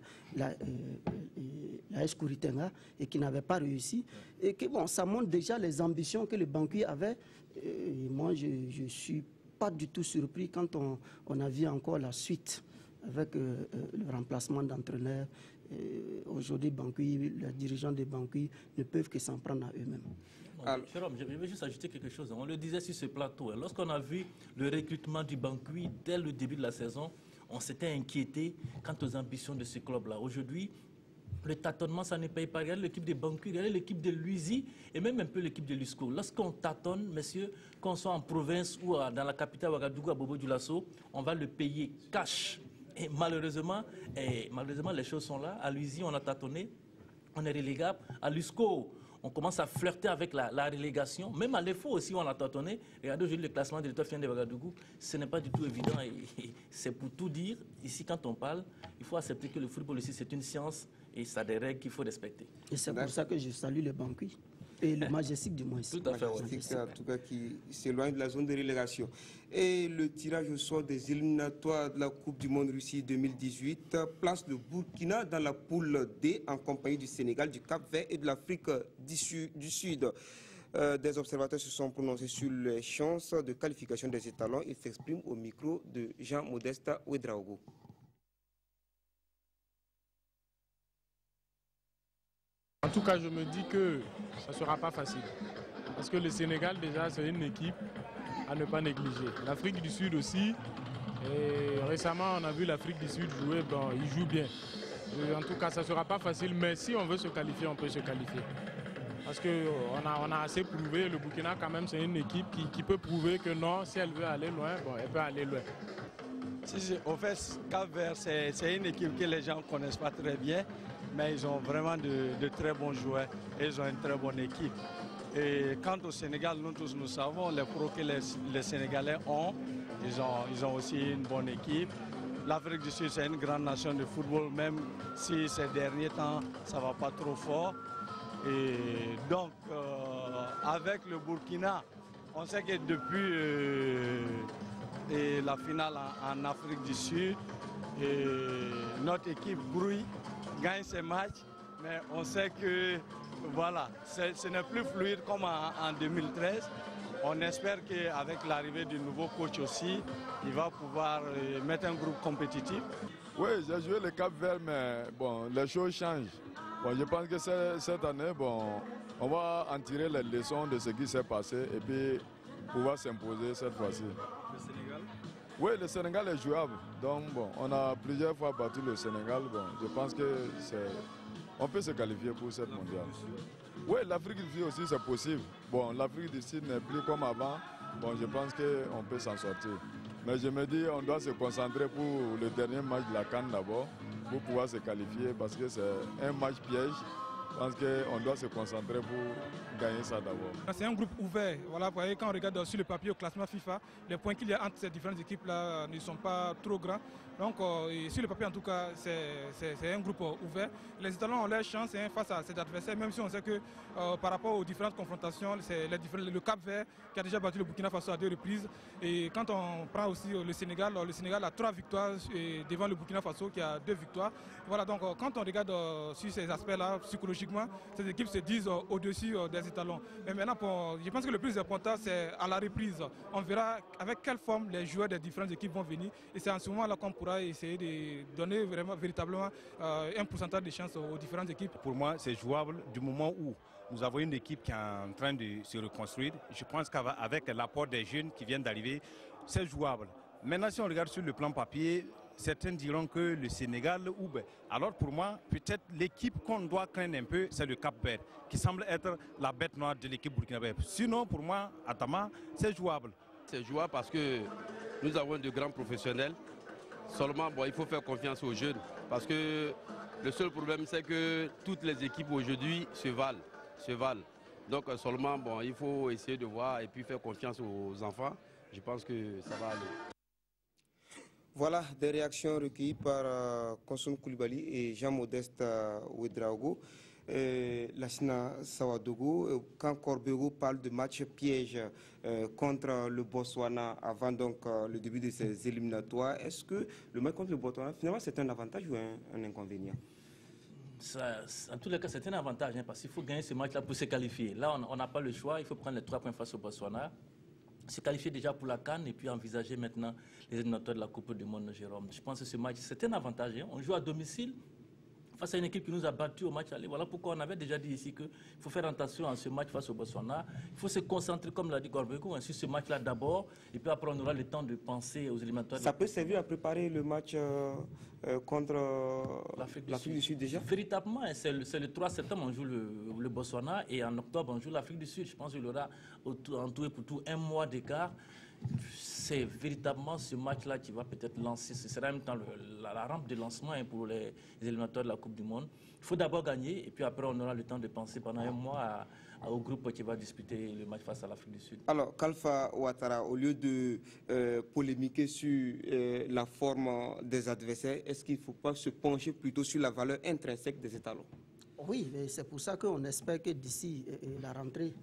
Escuritenga et qui n'avait pas réussi. Et que bon, ça montre déjà les ambitions que le Bangui avait. Et moi, je ne suis pas du tout surpris quand on a vu encore la suite avec le remplacement d'entraîneurs. Aujourd'hui, les dirigeants des Bangui ne peuvent que s'en prendre à eux-mêmes. Jérôme, je vais juste ajouter quelque chose. On le disait sur ce plateau. Lorsqu'on a vu le recrutement du Bangui dès le début de la saison, on s'était inquiété quant aux ambitions de ce club-là. Aujourd'hui, le tâtonnement, ça ne paye pas. Regardez l'équipe de Bangui, regardez l'équipe de Luizy et même un peu l'équipe de Lusco. Lorsqu'on tâtonne, messieurs, qu'on soit en province ou dans la capitale Ouagadougou, à Bobo-Dioulasso, on va le payer cash. Et malheureusement, les choses sont là. À Luizy, on a tâtonné, on est relégable. À Lusco, on commence à flirter avec la relégation. Même à l'EFO aussi, on a tâtonné. Regardez aujourd'hui le classement de l'étoile de Ouagadougou. Ce n'est pas du tout évident. Et c'est pour tout dire. Ici, quand on parle, il faut accepter que le football ici, c'est une science et ça a des règles qu'il faut respecter. Et c'est pour ça que je salue le Bangui. Et le Majestic du moins. Tout à fait, Majestic, en tout cas, qui s'éloigne de la zone de relégation. Et le tirage au sort des éliminatoires de la Coupe du Monde Russie 2018 place le Burkina dans la poule D en compagnie du Sénégal, du Cap-Vert et de l'Afrique du Sud. Des observateurs se sont prononcés sur les chances de qualification des étalons. Ils s'expriment au micro de Jean-Modeste Ouedraogo. En tout cas, je me dis que ça ne sera pas facile. Parce que le Sénégal, déjà, c'est une équipe à ne pas négliger. L'Afrique du Sud aussi. Et récemment, on a vu l'Afrique du Sud jouer. Bon, ils jouent bien. Et en tout cas, ça ne sera pas facile. Mais si on veut se qualifier, on peut se qualifier. Parce qu'on a assez prouvé. Le Burkina, quand même, c'est une équipe qui peut prouver que non, si elle veut aller loin, bon, elle peut aller loin. Au fait, Cap-Vert, c'est une équipe que les gens ne connaissent pas très bien. Mais ils ont vraiment de très bons joueurs et ils ont une très bonne équipe. Et quant au Sénégal, nous tous nous savons les pros que les Sénégalais ont. Ils ont aussi une bonne équipe. L'Afrique du Sud, c'est une grande nation de football, même si ces derniers temps, ça ne va pas trop fort. Et donc, avec le Burkina, on sait que depuis la finale en Afrique du Sud, notre équipe grouille. gagne ces matchs, mais on sait que voilà, ce n'est plus fluide comme en 2013. On espère qu'avec l'arrivée du nouveau coach aussi, il va pouvoir mettre un groupe compétitif. Oui, j'ai joué le Cap-Vert, mais bon, les choses changent. Bon, je pense que cette année, bon, on va en tirer les leçons de ce qui s'est passé et puis pouvoir s'imposer cette fois-ci. Le Sénégal? Oui, le Sénégal est jouable. Donc, bon, on a plusieurs fois battu le Sénégal. Bon, je pense qu'on peut se qualifier pour cette mondiale. Oui, l'Afrique du Sud aussi, c'est possible. Bon, l'Afrique du Sud n'est plus comme avant. Bon, je pense qu'on peut s'en sortir. Mais je me dis, on doit se concentrer pour le dernier match de la CAN d'abord, pour pouvoir se qualifier, parce que c'est un match piège. Je pense qu'on doit se concentrer pour gagner ça d'abord. C'est un groupe ouvert. Voilà, vous voyez, quand on regarde sur le papier au classement FIFA, les points qu'il y a entre ces différentes équipes-là ne sont pas trop grands. Donc, sur le papier, en tout cas, c'est un groupe ouvert. Les Italiens ont leur chance face à ces adversaires, même si on sait que par rapport aux différentes confrontations, c'est le Cap-Vert qui a déjà battu le Burkina Faso à 2 reprises. Et quand on prend aussi le Sénégal a 3 victoires devant le Burkina Faso qui a 2 victoires. Voilà, donc quand on regarde sur ces aspects-là, psychologiquement, ces équipes se disent au-dessus des étalons. Mais maintenant, je pense que le plus important, c'est à la reprise. On verra avec quelle forme les joueurs des différentes équipes vont venir. Et c'est en ce moment-là qu'on pourra essayer de donner véritablement un pourcentage de chances aux différentes équipes. Pour moi, c'est jouable du moment où nous avons une équipe qui est en train de se reconstruire. Je pense qu'avec l'apport des jeunes qui viennent d'arriver, c'est jouable. Maintenant, si on regarde sur le plan papier, certains diront que le Sénégal ou alors pour moi, peut-être l'équipe qu'on doit craindre un peu, c'est le Cap-Vert, qui semble être la bête noire de l'équipe burkinabé. Sinon, pour moi, à Tama, c'est jouable. C'est jouable parce que nous avons de grands professionnels. Seulement, bon, il faut faire confiance aux jeunes. Parce que le seul problème, c'est que toutes les équipes aujourd'hui se valent. Donc seulement, bon, il faut essayer de voir et puis faire confiance aux enfants. Je pense que ça va aller. Voilà des réactions recueillies par Konsom Koulibaly et Jean-Modeste Ouedraogo. Lassina Sawadogo, quand Corbego parle de match piège contre le Botswana avant donc le début de ces éliminatoires, est-ce que le match contre le Botswana, finalement, c'est un avantage ou un inconvénient? En tous les cas, c'est un avantage parce qu'il faut gagner ce match-là pour se qualifier. Là, on n'a pas le choix, il faut prendre les 3 points face au Botswana, se qualifier déjà pour la CAN et puis envisager maintenant les éliminatoires de la Coupe du Monde, Jérôme. Je pense que ce match, c'est un avantage. On joue à domicile face à une équipe qui nous a battus au match aller. Voilà pourquoi on avait déjà dit ici qu'il faut faire attention à ce match face au Botswana. Il faut se concentrer, comme l'a dit Gorbeko, sur ce match-là d'abord, et puis après on aura le temps de penser aux éliminatoires. Ça peut servir à préparer le match contre l'Afrique du Sud déjà? Véritablement, c'est le 3 septembre, on joue le Botswana, et en octobre, on joue l'Afrique du Sud. Je pense qu'il y aura en tout et pour tout 1 mois d'écart. C'est véritablement ce match-là qui va peut-être lancer, ce sera en même temps la rampe de lancement pour les éliminatoires de la Coupe du Monde. Il faut d'abord gagner et puis après on aura le temps de penser pendant 1 mois au groupe qui va disputer le match face à l'Afrique du Sud. Alors, Kalfa Ouattara, au lieu de polémiquer sur la forme des adversaires, est-ce qu'il ne faut pas se pencher plutôt sur la valeur intrinsèque des étalons? Oui, c'est pour ça qu'on espère que d'ici la rentrée,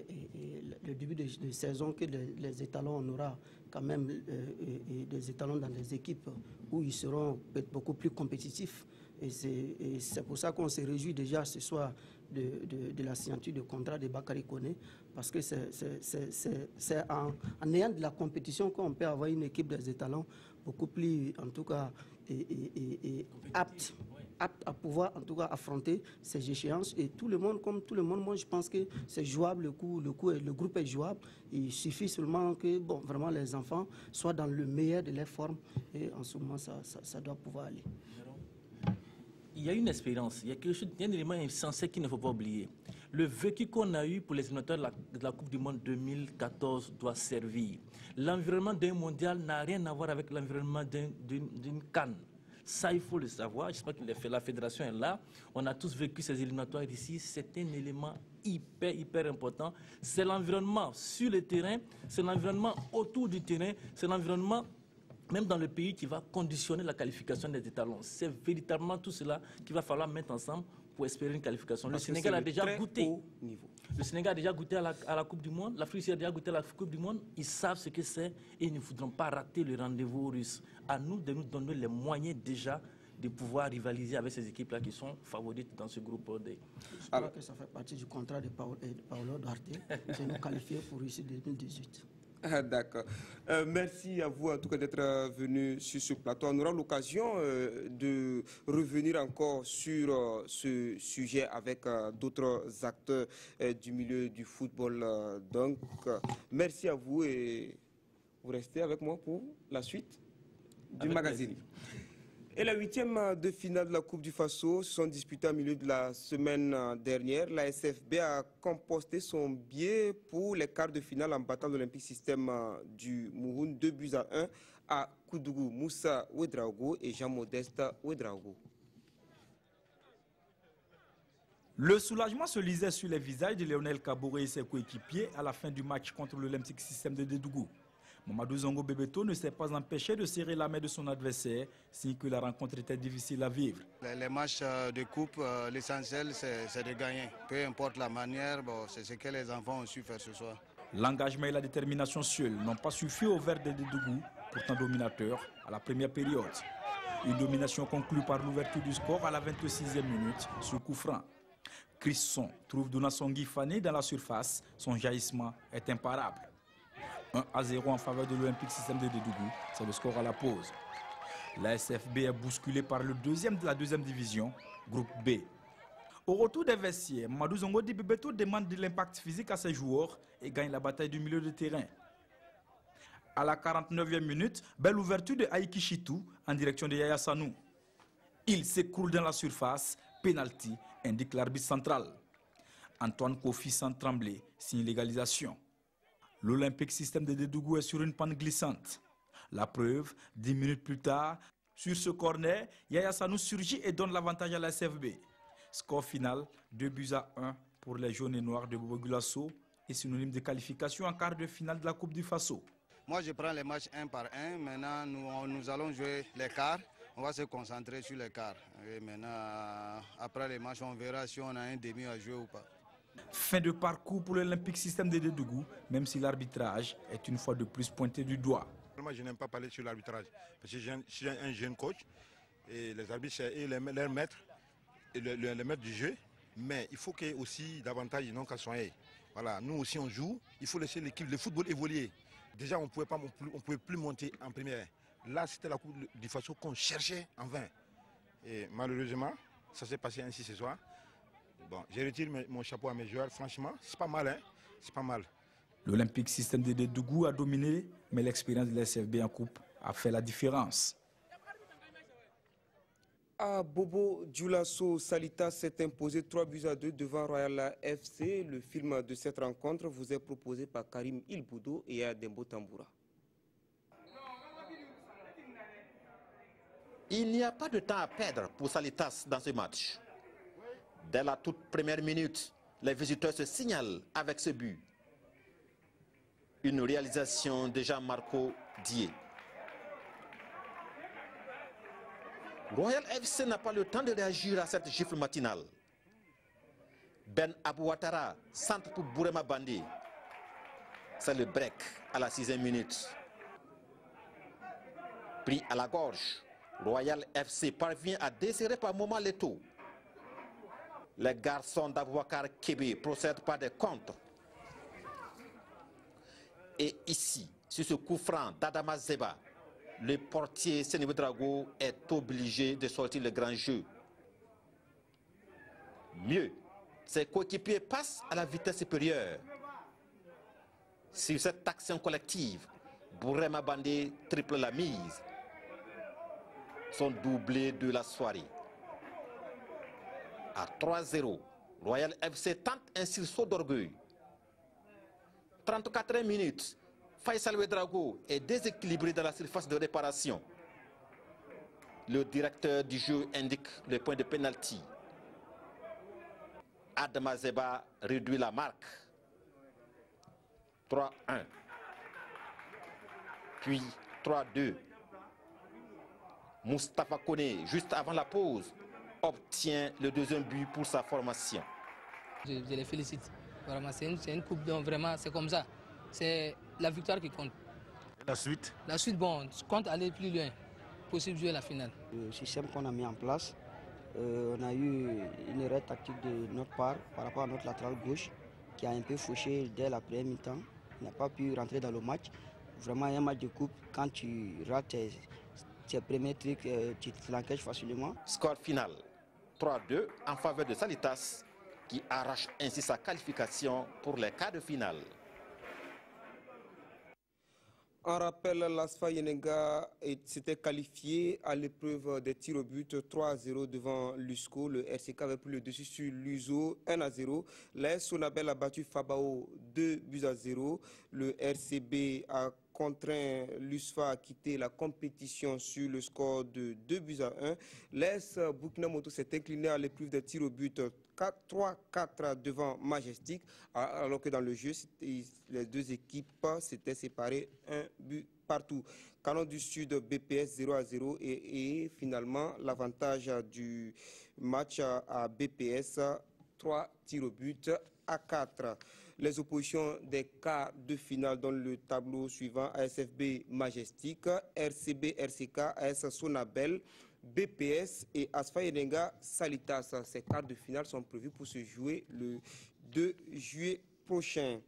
et le début de saison, que les étalons, on aura quand même des étalons dans des équipes où ils seront beaucoup plus compétitifs. Et c'est pour ça qu'on se réjouit déjà ce soir de la signature de contrat de Bakary Koné, parce que c'est en ayant de la compétition qu'on peut avoir une équipe des étalons beaucoup plus, en tout cas, apte à pouvoir en tout cas affronter ces échéances. Et tout le monde, comme tout le monde, moi je pense que c'est jouable, le groupe est jouable. Il suffit seulement que vraiment les enfants soient dans le meilleur de leur forme, et en ce moment ça doit pouvoir aller. Il y a une expérience, il y a quelque chose, un élément essentiel qu'il ne faut pas oublier. Le vécu qu'on a eu pour les éliminatoires de la Coupe du Monde 2014 doit servir. L'environnement d'un mondial n'a rien à voir avec l'environnement d'une CAN. Ça, il faut le savoir. J'espère que la fédération est là. On a tous vécu ces éliminatoires ici. C'est un élément hyper important. C'est l'environnement sur le terrain, c'est l'environnement autour du terrain, c'est l'environnement même dans le pays qui va conditionner la qualification des étalons. C'est véritablement tout cela qu'il va falloir mettre ensemble pour espérer une qualification. Le Sénégal a déjà goûté. Le Sénégal a déjà goûté à la Coupe du Monde. L'Afrique a déjà goûté à la Coupe du Monde. Ils savent ce que c'est et ils ne voudront pas rater le rendez-vous russe. À nous de nous donner les moyens déjà de pouvoir rivaliser avec ces équipes-là qui sont favorites dans ce groupe D. Je crois que ça fait partie du contrat de Paolo Duarte, de nous qualifier pour ici 2018. D'accord. Merci à vous en tout cas d'être venu sur ce plateau. On aura l'occasion de revenir encore sur ce sujet avec d'autres acteurs du milieu du football. Donc, merci à vous et vous restez avec moi pour la suite du magazine. Et la 8e de finale de la Coupe du Faso se sont disputées au milieu de la semaine dernière. La SFB a composté son billet pour les quarts de finale en battant l'Olympique Système du Mouhoun 2-1 à Koudougou. Moussa Ouedraogo et Jean-Modeste Ouedraogo. Le soulagement se lisait sur les visages de Lionel Kaboré et ses coéquipiers à la fin du match contre l'Olympique Système de Dédougou. Mamadou Zongo Bebeto ne s'est pas empêché de serrer la main de son adversaire, signe que la rencontre était difficile à vivre. Les matchs de coupe, l'essentiel c'est de gagner. Peu importe la manière, bon, c'est ce que les enfants ont su faire ce soir. L'engagement et la détermination seuls n'ont pas suffi au vert de Dédougou, pourtant dominateur, à la première période. Une domination conclue par l'ouverture du score à la 26e minute sur coup franc. Crisson trouve Donasongui Fane dans la surface, son jaillissement est imparable. 1-0 en faveur de l'Olympique Système de Dédougou, c'est le score à la pause. La SFB est bousculée par le deuxième de la deuxième division, groupe B. Au retour des vestiaires, Mamadou Zongo Bebeto demande de l'impact physique à ses joueurs et gagne la bataille du milieu de terrain. À la 49e minute, belle ouverture de Aïki Chitou en direction de Yaya Sanou. Il s'écroule dans la surface, penalty, indique l'arbitre central. Antoine Kofi sans trembler, signe l'égalisation. L'Olympique Système de Dédougou est sur une pente glissante. La preuve, 10 minutes plus tard, sur ce corner, Yaya Sanou surgit et donne l'avantage à la SFB. Score final, 2-1 pour les jaunes et noirs de Bobo Gulasso et synonyme de qualification en quart de finale de la Coupe du Faso. Moi je prends les matchs un par un, maintenant nous allons jouer les quarts, on va se concentrer sur les quarts. Et maintenant, après les matchs, on verra si on a un demi à jouer ou pas. Fin de parcours pour l'Olympique Système de Dédougou, même si l'arbitrage est une fois de plus pointé du doigt. Moi, je n'aime pas parler sur l'arbitrage, parce que je suis un jeune coach, et les arbitres, c'est leur maître, et le maître du jeu, mais il faut qu'il y ait aussi davantage de non qu'à soigner. Voilà, nous aussi on joue, il faut laisser l'équipe, le football évoluer. Déjà, on ne pouvait plus monter en première. Là, c'était la Coupe du Faso qu'on cherchait en vain. Et malheureusement, ça s'est passé ainsi ce soir. Bon, je retire mon chapeau à mes joueurs, franchement, c'est pas mal, hein? C'est pas mal. L'Olympique Système de Dédougou a dominé, mais l'expérience de la SFB en coupe a fait la différence. À Bobo Dioulasso, Salita s'est imposé 3-2 devant Royal FC. Le film de cette rencontre vous est proposé par Karim Ilboudo et Adembo Tamboura. Il n'y a pas de temps à perdre pour Salitas dans ce match. Dès la toute première minute, les visiteurs se signalent avec ce but. Une réalisation de Jean-Marco Dié. Royal FC n'a pas le temps de réagir à cette gifle matinale. Ben Abouatara centre pour Bourema Bandé. C'est le break à la 6e minute. Pris à la gorge, Royal FC parvient à desserrer par moment les taux. Les garçons d'Abouakar Kébé procèdent par des contres. Et ici, sur ce coup franc d'Adama Zeba, le portier Sénévé Drago est obligé de sortir le grand jeu. Mieux, ses coéquipiers passent à la vitesse supérieure. Sur cette action collective, Bourema Bandé triple la mise. Son doublé de la soirée. À 3-0, Royal FC tente un sursaut d'orgueil. 34e minute, Faisal Ouedraogo est déséquilibré dans la surface de réparation. Le directeur du jeu indique le point de pénalty. Adama Zeba réduit la marque. 3-1. Puis 3-2. Moustapha Koné, juste avant la pause, obtient le deuxième but pour sa formation. Je les félicite. Vraiment, c'est une coupe, donc vraiment, c'est comme ça. C'est la victoire qui compte. La suite? La suite, bon, je compte aller plus loin. possible de jouer la finale. Le système qu'on a mis en place, on a eu une erreur tactique de notre part par rapport à notre latéral gauche qui a un peu fauché dès la première mi-temps. Il n'a pas pu rentrer dans le match. Vraiment, un match de coupe, quand tu rates tes premiers trucs, tu te l'encaisses facilement. Score final 3-2 en faveur de Salitas qui arrache ainsi sa qualification pour les quarts de finale. En rappel, l'ASFA Yenenga s'était qualifié à l'épreuve des tirs au but 3-0 devant l'USCO. Le RCK avait pris le dessus sur l'USO 1-0. L'AS Sonabel a battu Fabao 2-0. Le RCB a contraint l'USFA à quitter la compétition sur le score de 2-1. L'AS Burkina Moto s'est incliné à l'épreuve des tirs au but 3-4 devant Majestic, alors que dans le jeu, les deux équipes s'étaient séparées 1 but partout. Canon du Sud, BPS 0-0 et finalement l'avantage du match à BPS 3 tirs au but à 4. Les oppositions des quarts de finale dans le tableau suivant: ASFB Majestic, RCB RCK, AS Sonabel, BPS et ASFA Yenenga Salitas. Ces quarts de finale sont prévus pour se jouer le 2 juillet prochain.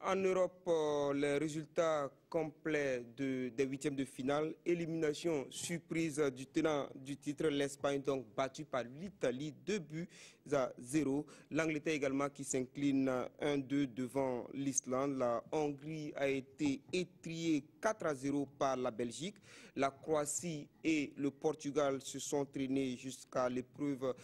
En Europe, les résultats complets des huitièmes de finale: élimination surprise du tenant du titre, l'Espagne, donc battue par l'Italie 2-0. L'Angleterre également qui s'incline 1-2 devant l'Islande. La Hongrie a été étriée 4-0 par la Belgique. La Croatie et le Portugal se sont traînés jusqu'à l'épreuve,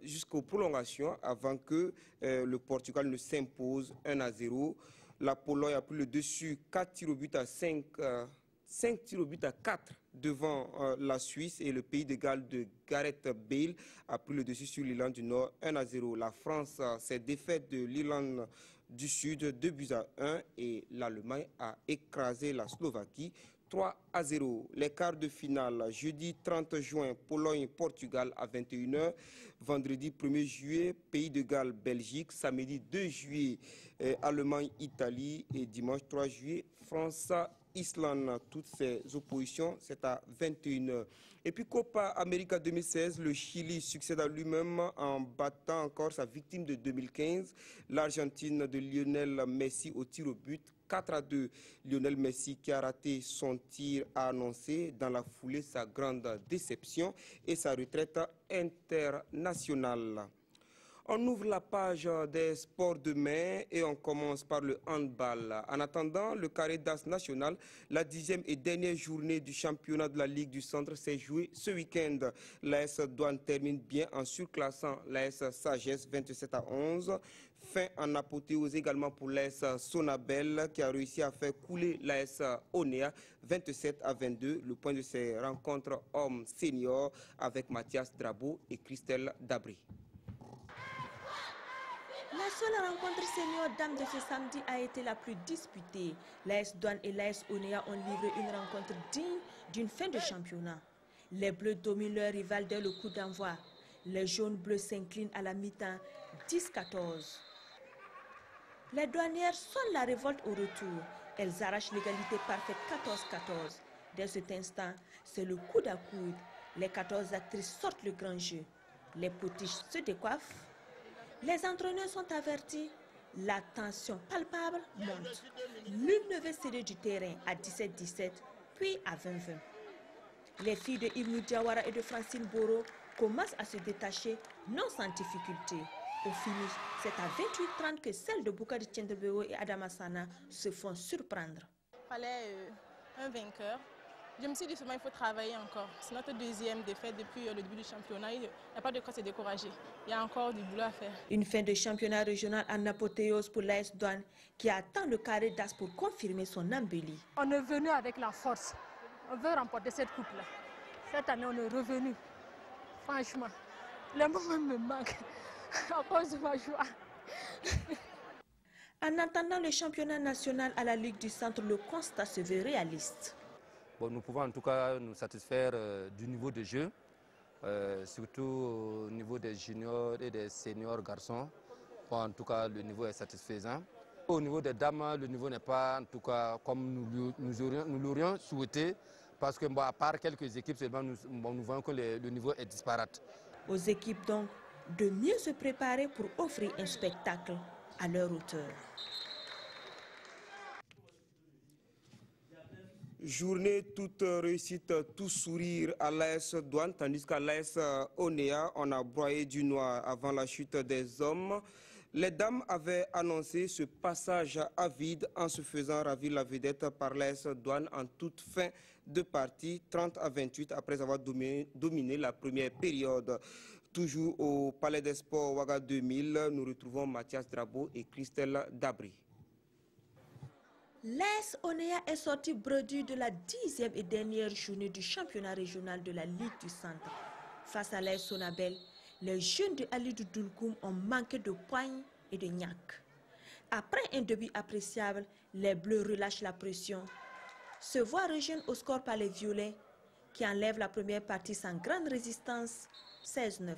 jusqu'aux prolongations avant que le Portugal ne s'impose 1-0. La Pologne a pris le dessus 4 tirs au but à 5 tirs au but à 4 devant la Suisse, et le pays de Galles de Gareth Bale a pris le dessus sur l'Irlande du Nord 1-0. La France s'est défaite de l'Irlande du Sud 2-1 et l'Allemagne a écrasé la Slovaquie 3-0. Les quarts de finale: jeudi 30 juin, Pologne-Portugal à 21h. Vendredi 1er juillet, Pays de Galles, Belgique. Samedi 2 juillet, Allemagne-Italie. Et dimanche 3 juillet, France-Islande. Toutes ces oppositions, c'est à 21h. Et puis Copa América 2016, le Chili succède à lui-même en battant encore sa victime de 2015, l'Argentine de Lionel Messi au tir au but 4-2. Lionel Messi qui a raté son tir a annoncé dans la foulée sa grande déception et sa retraite internationale. On ouvre la page des sports de mai et on commence par le handball. En attendant le carré d'as national, la 10e et dernière journée du championnat de la Ligue du Centre s'est jouée ce week-end. L'AS Douane termine bien en surclassant l'AS Sagesse 27-11. Fin en apothéose également pour l'AS Sonabel qui a réussi à faire couler l'AS Onea 27-22. Le point de ces rencontres hommes seniors avec Mathias Drabo et Christelle Dabré. La seule rencontre senior dames de ce samedi a été la plus disputée. L'AS Douane et l'AS Onea ont livré une rencontre digne d'une fin de championnat. Les Bleus dominent leur rival dès le coup d'envoi. Les jaunes bleus s'inclinent à la mi-temps 10-14. Les douanières sonnent la révolte au retour. Elles arrachent l'égalité parfaite 14-14. Dès cet instant, c'est le coup à coude. Les 14 actrices sortent le grand jeu. Les potiches se décoiffent. Les entraîneurs sont avertis. La tension palpable monte. Nul ne veut céder du terrain à 17-17, puis à 20-20. Les filles de Ibnou Diawara et de Francine Boro commencent à se détacher, non sans difficulté. Au finish, c'est à 28-30 que celles de Boukari Tchendebeo et Adama Sana se font surprendre. Il fallait un vainqueur. Je me suis dit seulement il faut travailler encore. C'est notre deuxième défaite depuis le début du championnat. Il n'y a pas de quoi se décourager. Il y a encore du boulot à faire. Une fin de championnat régional en apothéose pour l'AS Douane qui attend le carré d'as pour confirmer son embellie. On est venu avec la force. On veut remporter cette coupe-là. Cette année, on est revenu. Franchement, le moment me manque à cause de ma joie. En attendant le championnat national à la Ligue du Centre, le constat se veut réaliste. Bon, nous pouvons en tout cas nous satisfaire du niveau de jeu, surtout au niveau des juniors et des seniors garçons. Bon, en tout cas, le niveau est satisfaisant. Au niveau des dames, le niveau n'est pas en tout cas comme nous l'aurions souhaité, pense que à part quelques équipes seulement, nous voyons que le niveau est disparate. Aux équipes donc de mieux se préparer pour offrir un spectacle à leur hauteur. Journée toute réussite, tout sourire à l'AS Douane, tandis qu'à l'AS Onea, on a broyé du noir avant la chute des hommes. Les dames avaient annoncé ce passage à vide en se faisant ravir la vedette par l'AS Douane en toute fin de partie, 30-28, après avoir dominé la première période. Toujours au Palais des Sports Ouaga 2000, nous retrouvons Mathias Drabo et Christelle Dabri. L'AS Onea est sorti bredouille de la 10e et dernière journée du championnat régional de la Ligue du Centre. Face à l'AS Sonabel, les jeunes de Alidou Doulkoum ont manqué de poignes et de gnaques. Après un début appréciable, les Bleus relâchent la pression, se voient rejoindre au score par les Violets, qui enlèvent la première partie sans grande résistance, 16-9.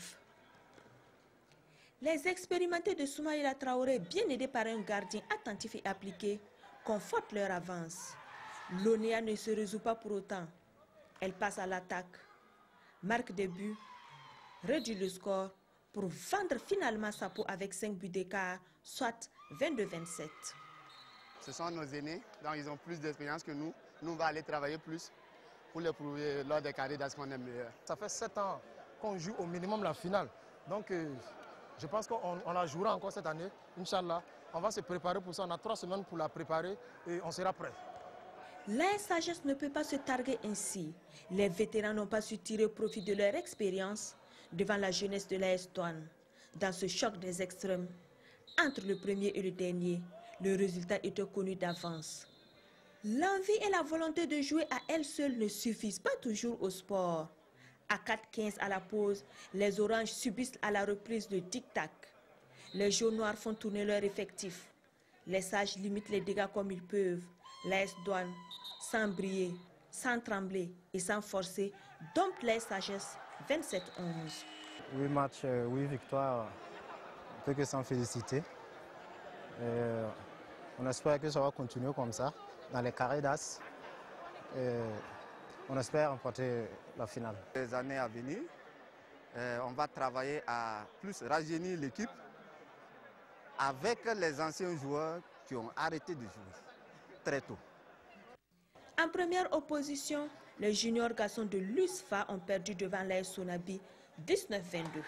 Les expérimentés de Soumaïla Traoré, bien aidés par un gardien attentif et appliqué, confortent leur avance. L'Onea ne se résout pas pour autant. Elle passe à l'attaque, marque des buts, réduit le score pour vendre finalement sa peau avec 5 buts d'écart, soit 22-27. Ce sont nos aînés, donc ils ont plus d'expérience que nous. Nous, on va aller travailler plus pour les prouver lors des carrés d'as qu'on est meilleur. Ça fait 7 ans qu'on joue au minimum la finale. Donc je pense qu'on la jouera encore cette année, Inch'Allah. On va se préparer pour ça, on a 3 semaines pour la préparer et on sera prêt. La sagesse ne peut pas se targuer ainsi. Les vétérans n'ont pas su tirer profit de leur expérience devant la jeunesse de l'AS Douane. Dans ce choc des extrêmes, entre le premier et le dernier, le résultat était connu d'avance. L'envie et la volonté de jouer à elles seules ne suffisent pas toujours au sport. À 4-15 à la pause, les Oranges subissent à la reprise le tic-tac. Les jaunes noirs font tourner leur effectif. Les sages limitent les dégâts comme ils peuvent. L'AS Douane, sans briller, sans trembler et sans forcer, dompte les sagesses 27-11. 8 matchs, 8 victoires, on ne peut que s'en féliciter. On espère que ça va continuer comme ça, dans les carrés d'as. On espère remporter la finale. Les années à venir, on va travailler à plus rajeunir l'équipe avec les anciens joueurs qui ont arrêté de jouer très tôt. En première opposition, les juniors garçons de l'USFA ont perdu devant l'AS Sonabi 19-22.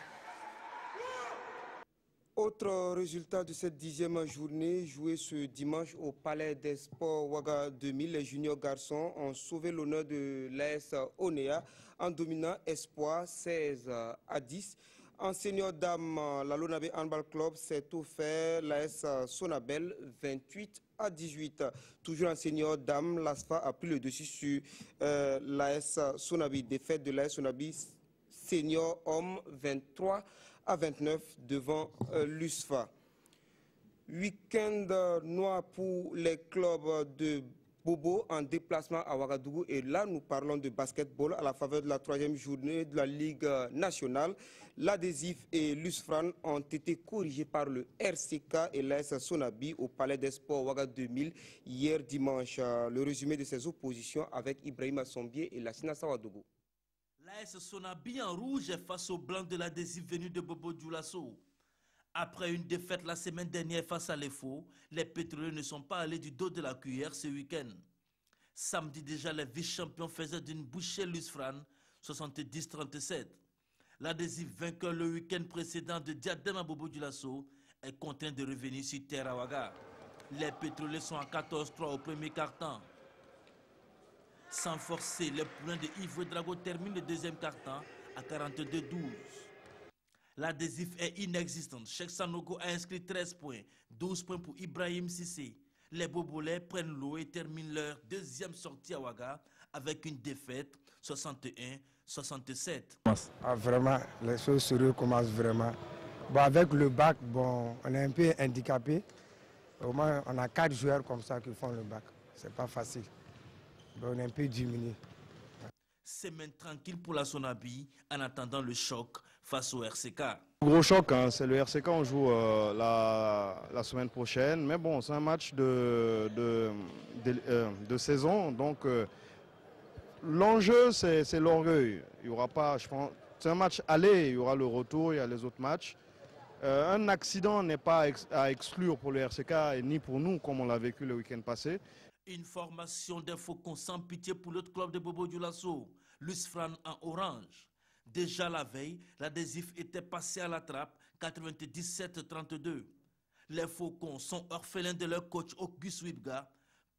Autre résultat de cette 10e journée, jouée ce dimanche au Palais des Sports Ouaga 2000, les juniors garçons ont sauvé l'honneur de l'AS Onea en dominant Espoir 16-10. En senior dame, la Lonabé Handball Club s'est offert l'AS Sonabel 28-18. Toujours en senior dame, l'ASFA a pris le dessus sur l'AS Sonabi. Défaite de l'AS Sonabi senior homme 23-29 devant l'USFA. Week-end noir pour les clubs de Bobo en déplacement à Ouagadougou. Et là, nous parlons de basketball à la faveur de la 3e journée de la Ligue nationale. L'Adhésif et l'USFRAN ont été corrigés par le RCK et l'AS Sonabi au Palais des Sports Ouaga 2000 hier dimanche. Le résumé de ces oppositions avec Ibrahim Assombier et Lassina Sawadougou. L'AS Sonabi en rouge est face au blanc de l'Adhésif venu de Bobo Dioulasso. Après une défaite la semaine dernière face à l'EFO, les pétroliers ne sont pas allés du dos de la cuillère ce week-end. Samedi déjà, les vice-champions faisaient d'une bouchée l'USFRAN 70-37. L'Adhésif vainqueur le week-end précédent de Diadème à Bobo Dioulasso est contraint de revenir sur terre à Ouaga. Les pétroliers sont à 14-3 au premier quart-temps. Sans forcer, les poulains de Yves Drago terminent le deuxième quart-temps à 42-12. L'Adhésif est inexistante. Cheikh Sanogo a inscrit 13 points, 12 points pour Ibrahim Sissé. Les Bobolais prennent l'eau et terminent leur deuxième sortie à Ouaga avec une défaite 61-67. Vraiment, les choses se recommencent vraiment. Bon, avec le bac, bon, on est un peu handicapé. Au moins, on a 4 joueurs comme ça qui font le bac. C'est pas facile. Bon, on est un peu diminué. Semaine tranquille pour la Sonabi en attendant le choc face au RCK. Gros choc, hein, c'est le RCK, on joue la semaine prochaine. Mais bon, c'est un match de saison, donc L'enjeu, c'est l'orgueil. Il y aura pas, je pense, c'est un match aller, il y aura le retour, il y a les autres matchs. Un accident n'est pas à exclure pour le RCK et ni pour nous, comme on l'a vécu le week-end passé. Une formation des Faucons sans pitié pour l'autre club de Bobo Dioulasso, Lusfran en orange. Déjà la veille, l'adhésif était passé à la trappe, 97-32. Les Faucons sont orphelins de leur coach Auguste Wibga.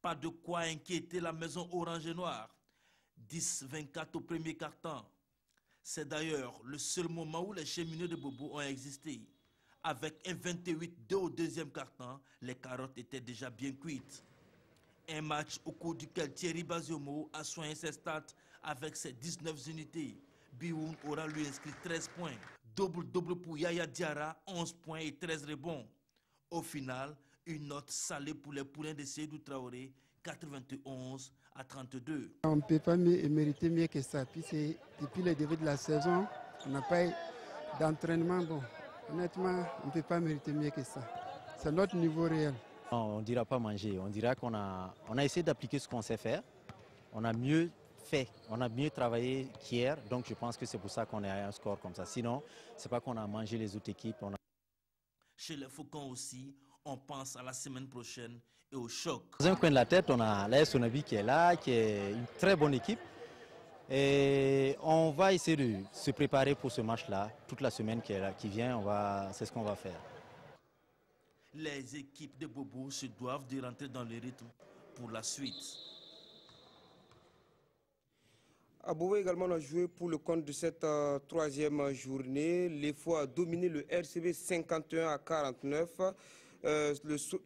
Pas de quoi inquiéter la maison orange et noire. 10-24 au premier quart-temps. C'est d'ailleurs le seul moment où les cheminots de Bobo ont existé. Avec un 28-2 au deuxième quart-temps, les carottes étaient déjà bien cuites. Un match au cours duquel Thierry Baziomo a soigné ses stats avec ses 19 unités. Bioun aura lui inscrit 13 points. Double-double pour Yaya Diarra, 11 points et 13 rebonds. Au final, une note salée pour les poulains de Seydou Traoré, 91-32. On ne peut pas mériter mieux que ça. Puis depuis le début de la saison, on n'a pas eu d'entraînement. Bon, honnêtement, on ne peut pas mériter mieux que ça. C'est notre niveau réel. On ne dira pas manger, on dira qu'on a essayé d'appliquer ce qu'on sait faire. On a mieux fait, on a mieux travaillé qu'hier, donc je pense que c'est pour ça qu'on est à un score comme ça. Sinon, ce n'est pas qu'on a mangé les autres équipes. Chez les Faucons aussi, on pense à la semaine prochaine et au choc. Dans un coin de la tête, on a l'AS Sonabi qui est là, qui est une très bonne équipe. Et on va essayer de se préparer pour ce match-là. Toute la semaine qui vient, c'est ce qu'on va faire. Les équipes de Bobo se doivent de rentrer dans le rythme pour la suite. Bobo également a joué pour le compte de cette troisième journée. L'EFO a dominé le RCB 51-49.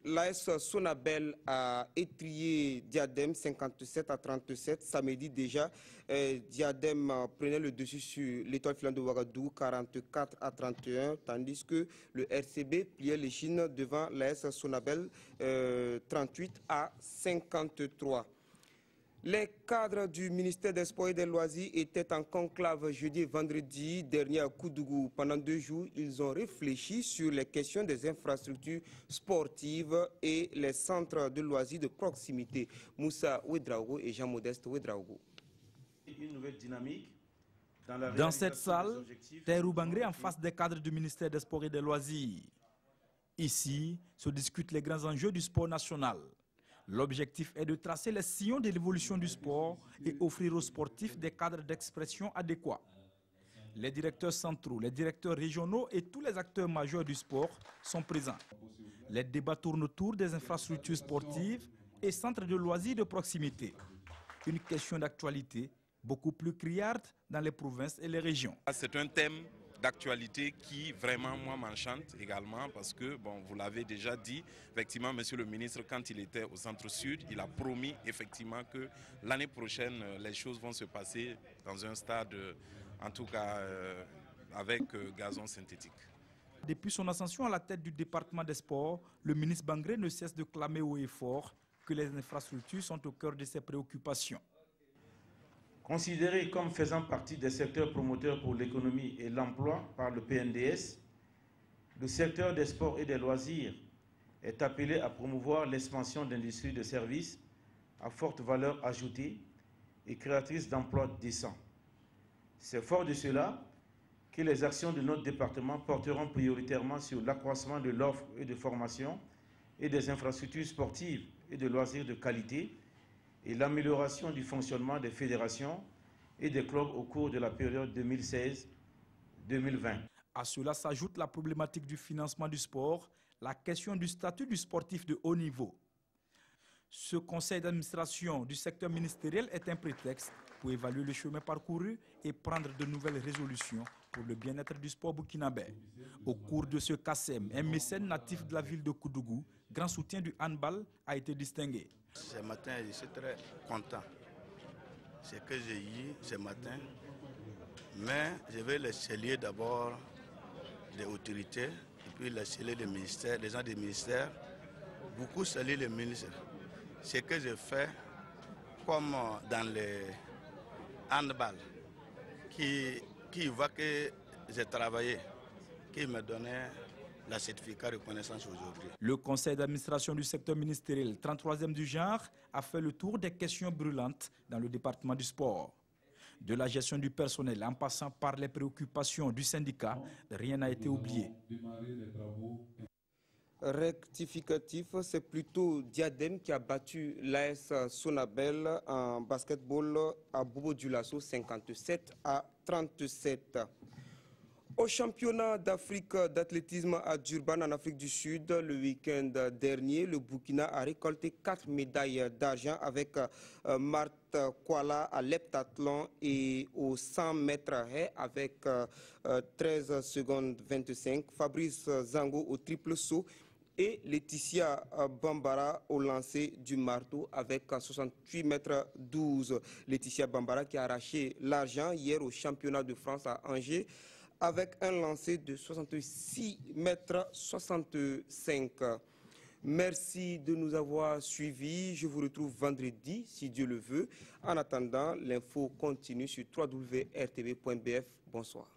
L'AS Sonabel a étrié Diadem 57-37. Samedi déjà, Diadem prenait le dessus sur l'Étoile filante de Ouagadougou 44-31, tandis que le RCB pliait les chines devant l'AS Sonabel 38-53. Les cadres du ministère des Sports et des Loisirs étaient en conclave jeudi et vendredi dernier à Koudougou. Pendant 2 jours, ils ont réfléchi sur les questions des infrastructures sportives et les centres de loisirs de proximité. Moussa Ouedraogo et Jean-Modeste Ouedraogo. Une nouvelle dynamique dans cette salle, Taïrou Bangré en face des cadres du ministère des Sports et des Loisirs. Ici se discutent les grands enjeux du sport national. L'objectif est de tracer les sillons de l'évolution du sport et offrir aux sportifs des cadres d'expression adéquats. Les directeurs centraux, les directeurs régionaux et tous les acteurs majeurs du sport sont présents. Les débats tournent autour des infrastructures sportives et centres de loisirs de proximité. Une question d'actualité beaucoup plus criarde dans les provinces et les régions. C'est un thème d'actualité qui vraiment moi m'enchante également parce que, bon, vous l'avez déjà dit, effectivement, monsieur le ministre, quand il était au centre-sud, il a promis effectivement que l'année prochaine, les choses vont se passer dans un stade, en tout cas, avec gazon synthétique. Depuis son ascension à la tête du département des sports, le ministre Bangré ne cesse de clamer haut et fort que les infrastructures sont au cœur de ses préoccupations. Considéré comme faisant partie des secteurs promoteurs pour l'économie et l'emploi par le PNDS, le secteur des sports et des loisirs est appelé à promouvoir l'expansion d'industries de services à forte valeur ajoutée et créatrices d'emplois décents. C'est fort de cela que les actions de notre département porteront prioritairement sur l'accroissement de l'offre et de formation et des infrastructures sportives et de loisirs de qualité et l'amélioration du fonctionnement des fédérations et des clubs au cours de la période 2016-2020. À cela s'ajoute la problématique du financement du sport, la question du statut du sportif de haut niveau. Ce conseil d'administration du secteur ministériel est un prétexte pour évaluer le chemin parcouru et prendre de nouvelles résolutions pour le bien-être du sport burkinabé. Au cours de ce CASEM, un mécène natif de la ville de Koudougou, grand soutien du handball, a été distingué. Ce matin, je suis très content. Ce que j'ai eu ce matin, mais je vais les saluer d'abord des autorités, et puis les saluer des ministères, les gens des ministères, beaucoup saluer les ministres. Ce que je fais, comme dans le handball, qui voit que j'ai travaillé, qui me donnait la certificat de reconnaissance aujourd'hui. Le conseil d'administration du secteur ministériel, 33e du genre, a fait le tour des questions brûlantes dans le département du sport. De la gestion du personnel en passant par les préoccupations du syndicat, rien n'a été oublié. Rectificatif, c'est plutôt Diadème qui a battu l'AS Sonabel en basketball à Bobo-Dioulasso 57-37. Au championnat d'Afrique d'athlétisme à Durban en Afrique du Sud, le week-end dernier, le Burkina a récolté 4 médailles d'argent avec Marthe Kuala à l'heptathlon et au 100 mètres haies avec 13 secondes 25, Fabrice Zango au triple saut et Laetitia Bambara au lancer du marteau avec 68 mètres 12. Laetitia Bambara qui a arraché l'argent hier au championnat de France à Angers avec un lancer de 66 mètres 65. Merci de nous avoir suivis. Je vous retrouve vendredi, si Dieu le veut. En attendant, l'info continue sur www.rtv.bf. Bonsoir.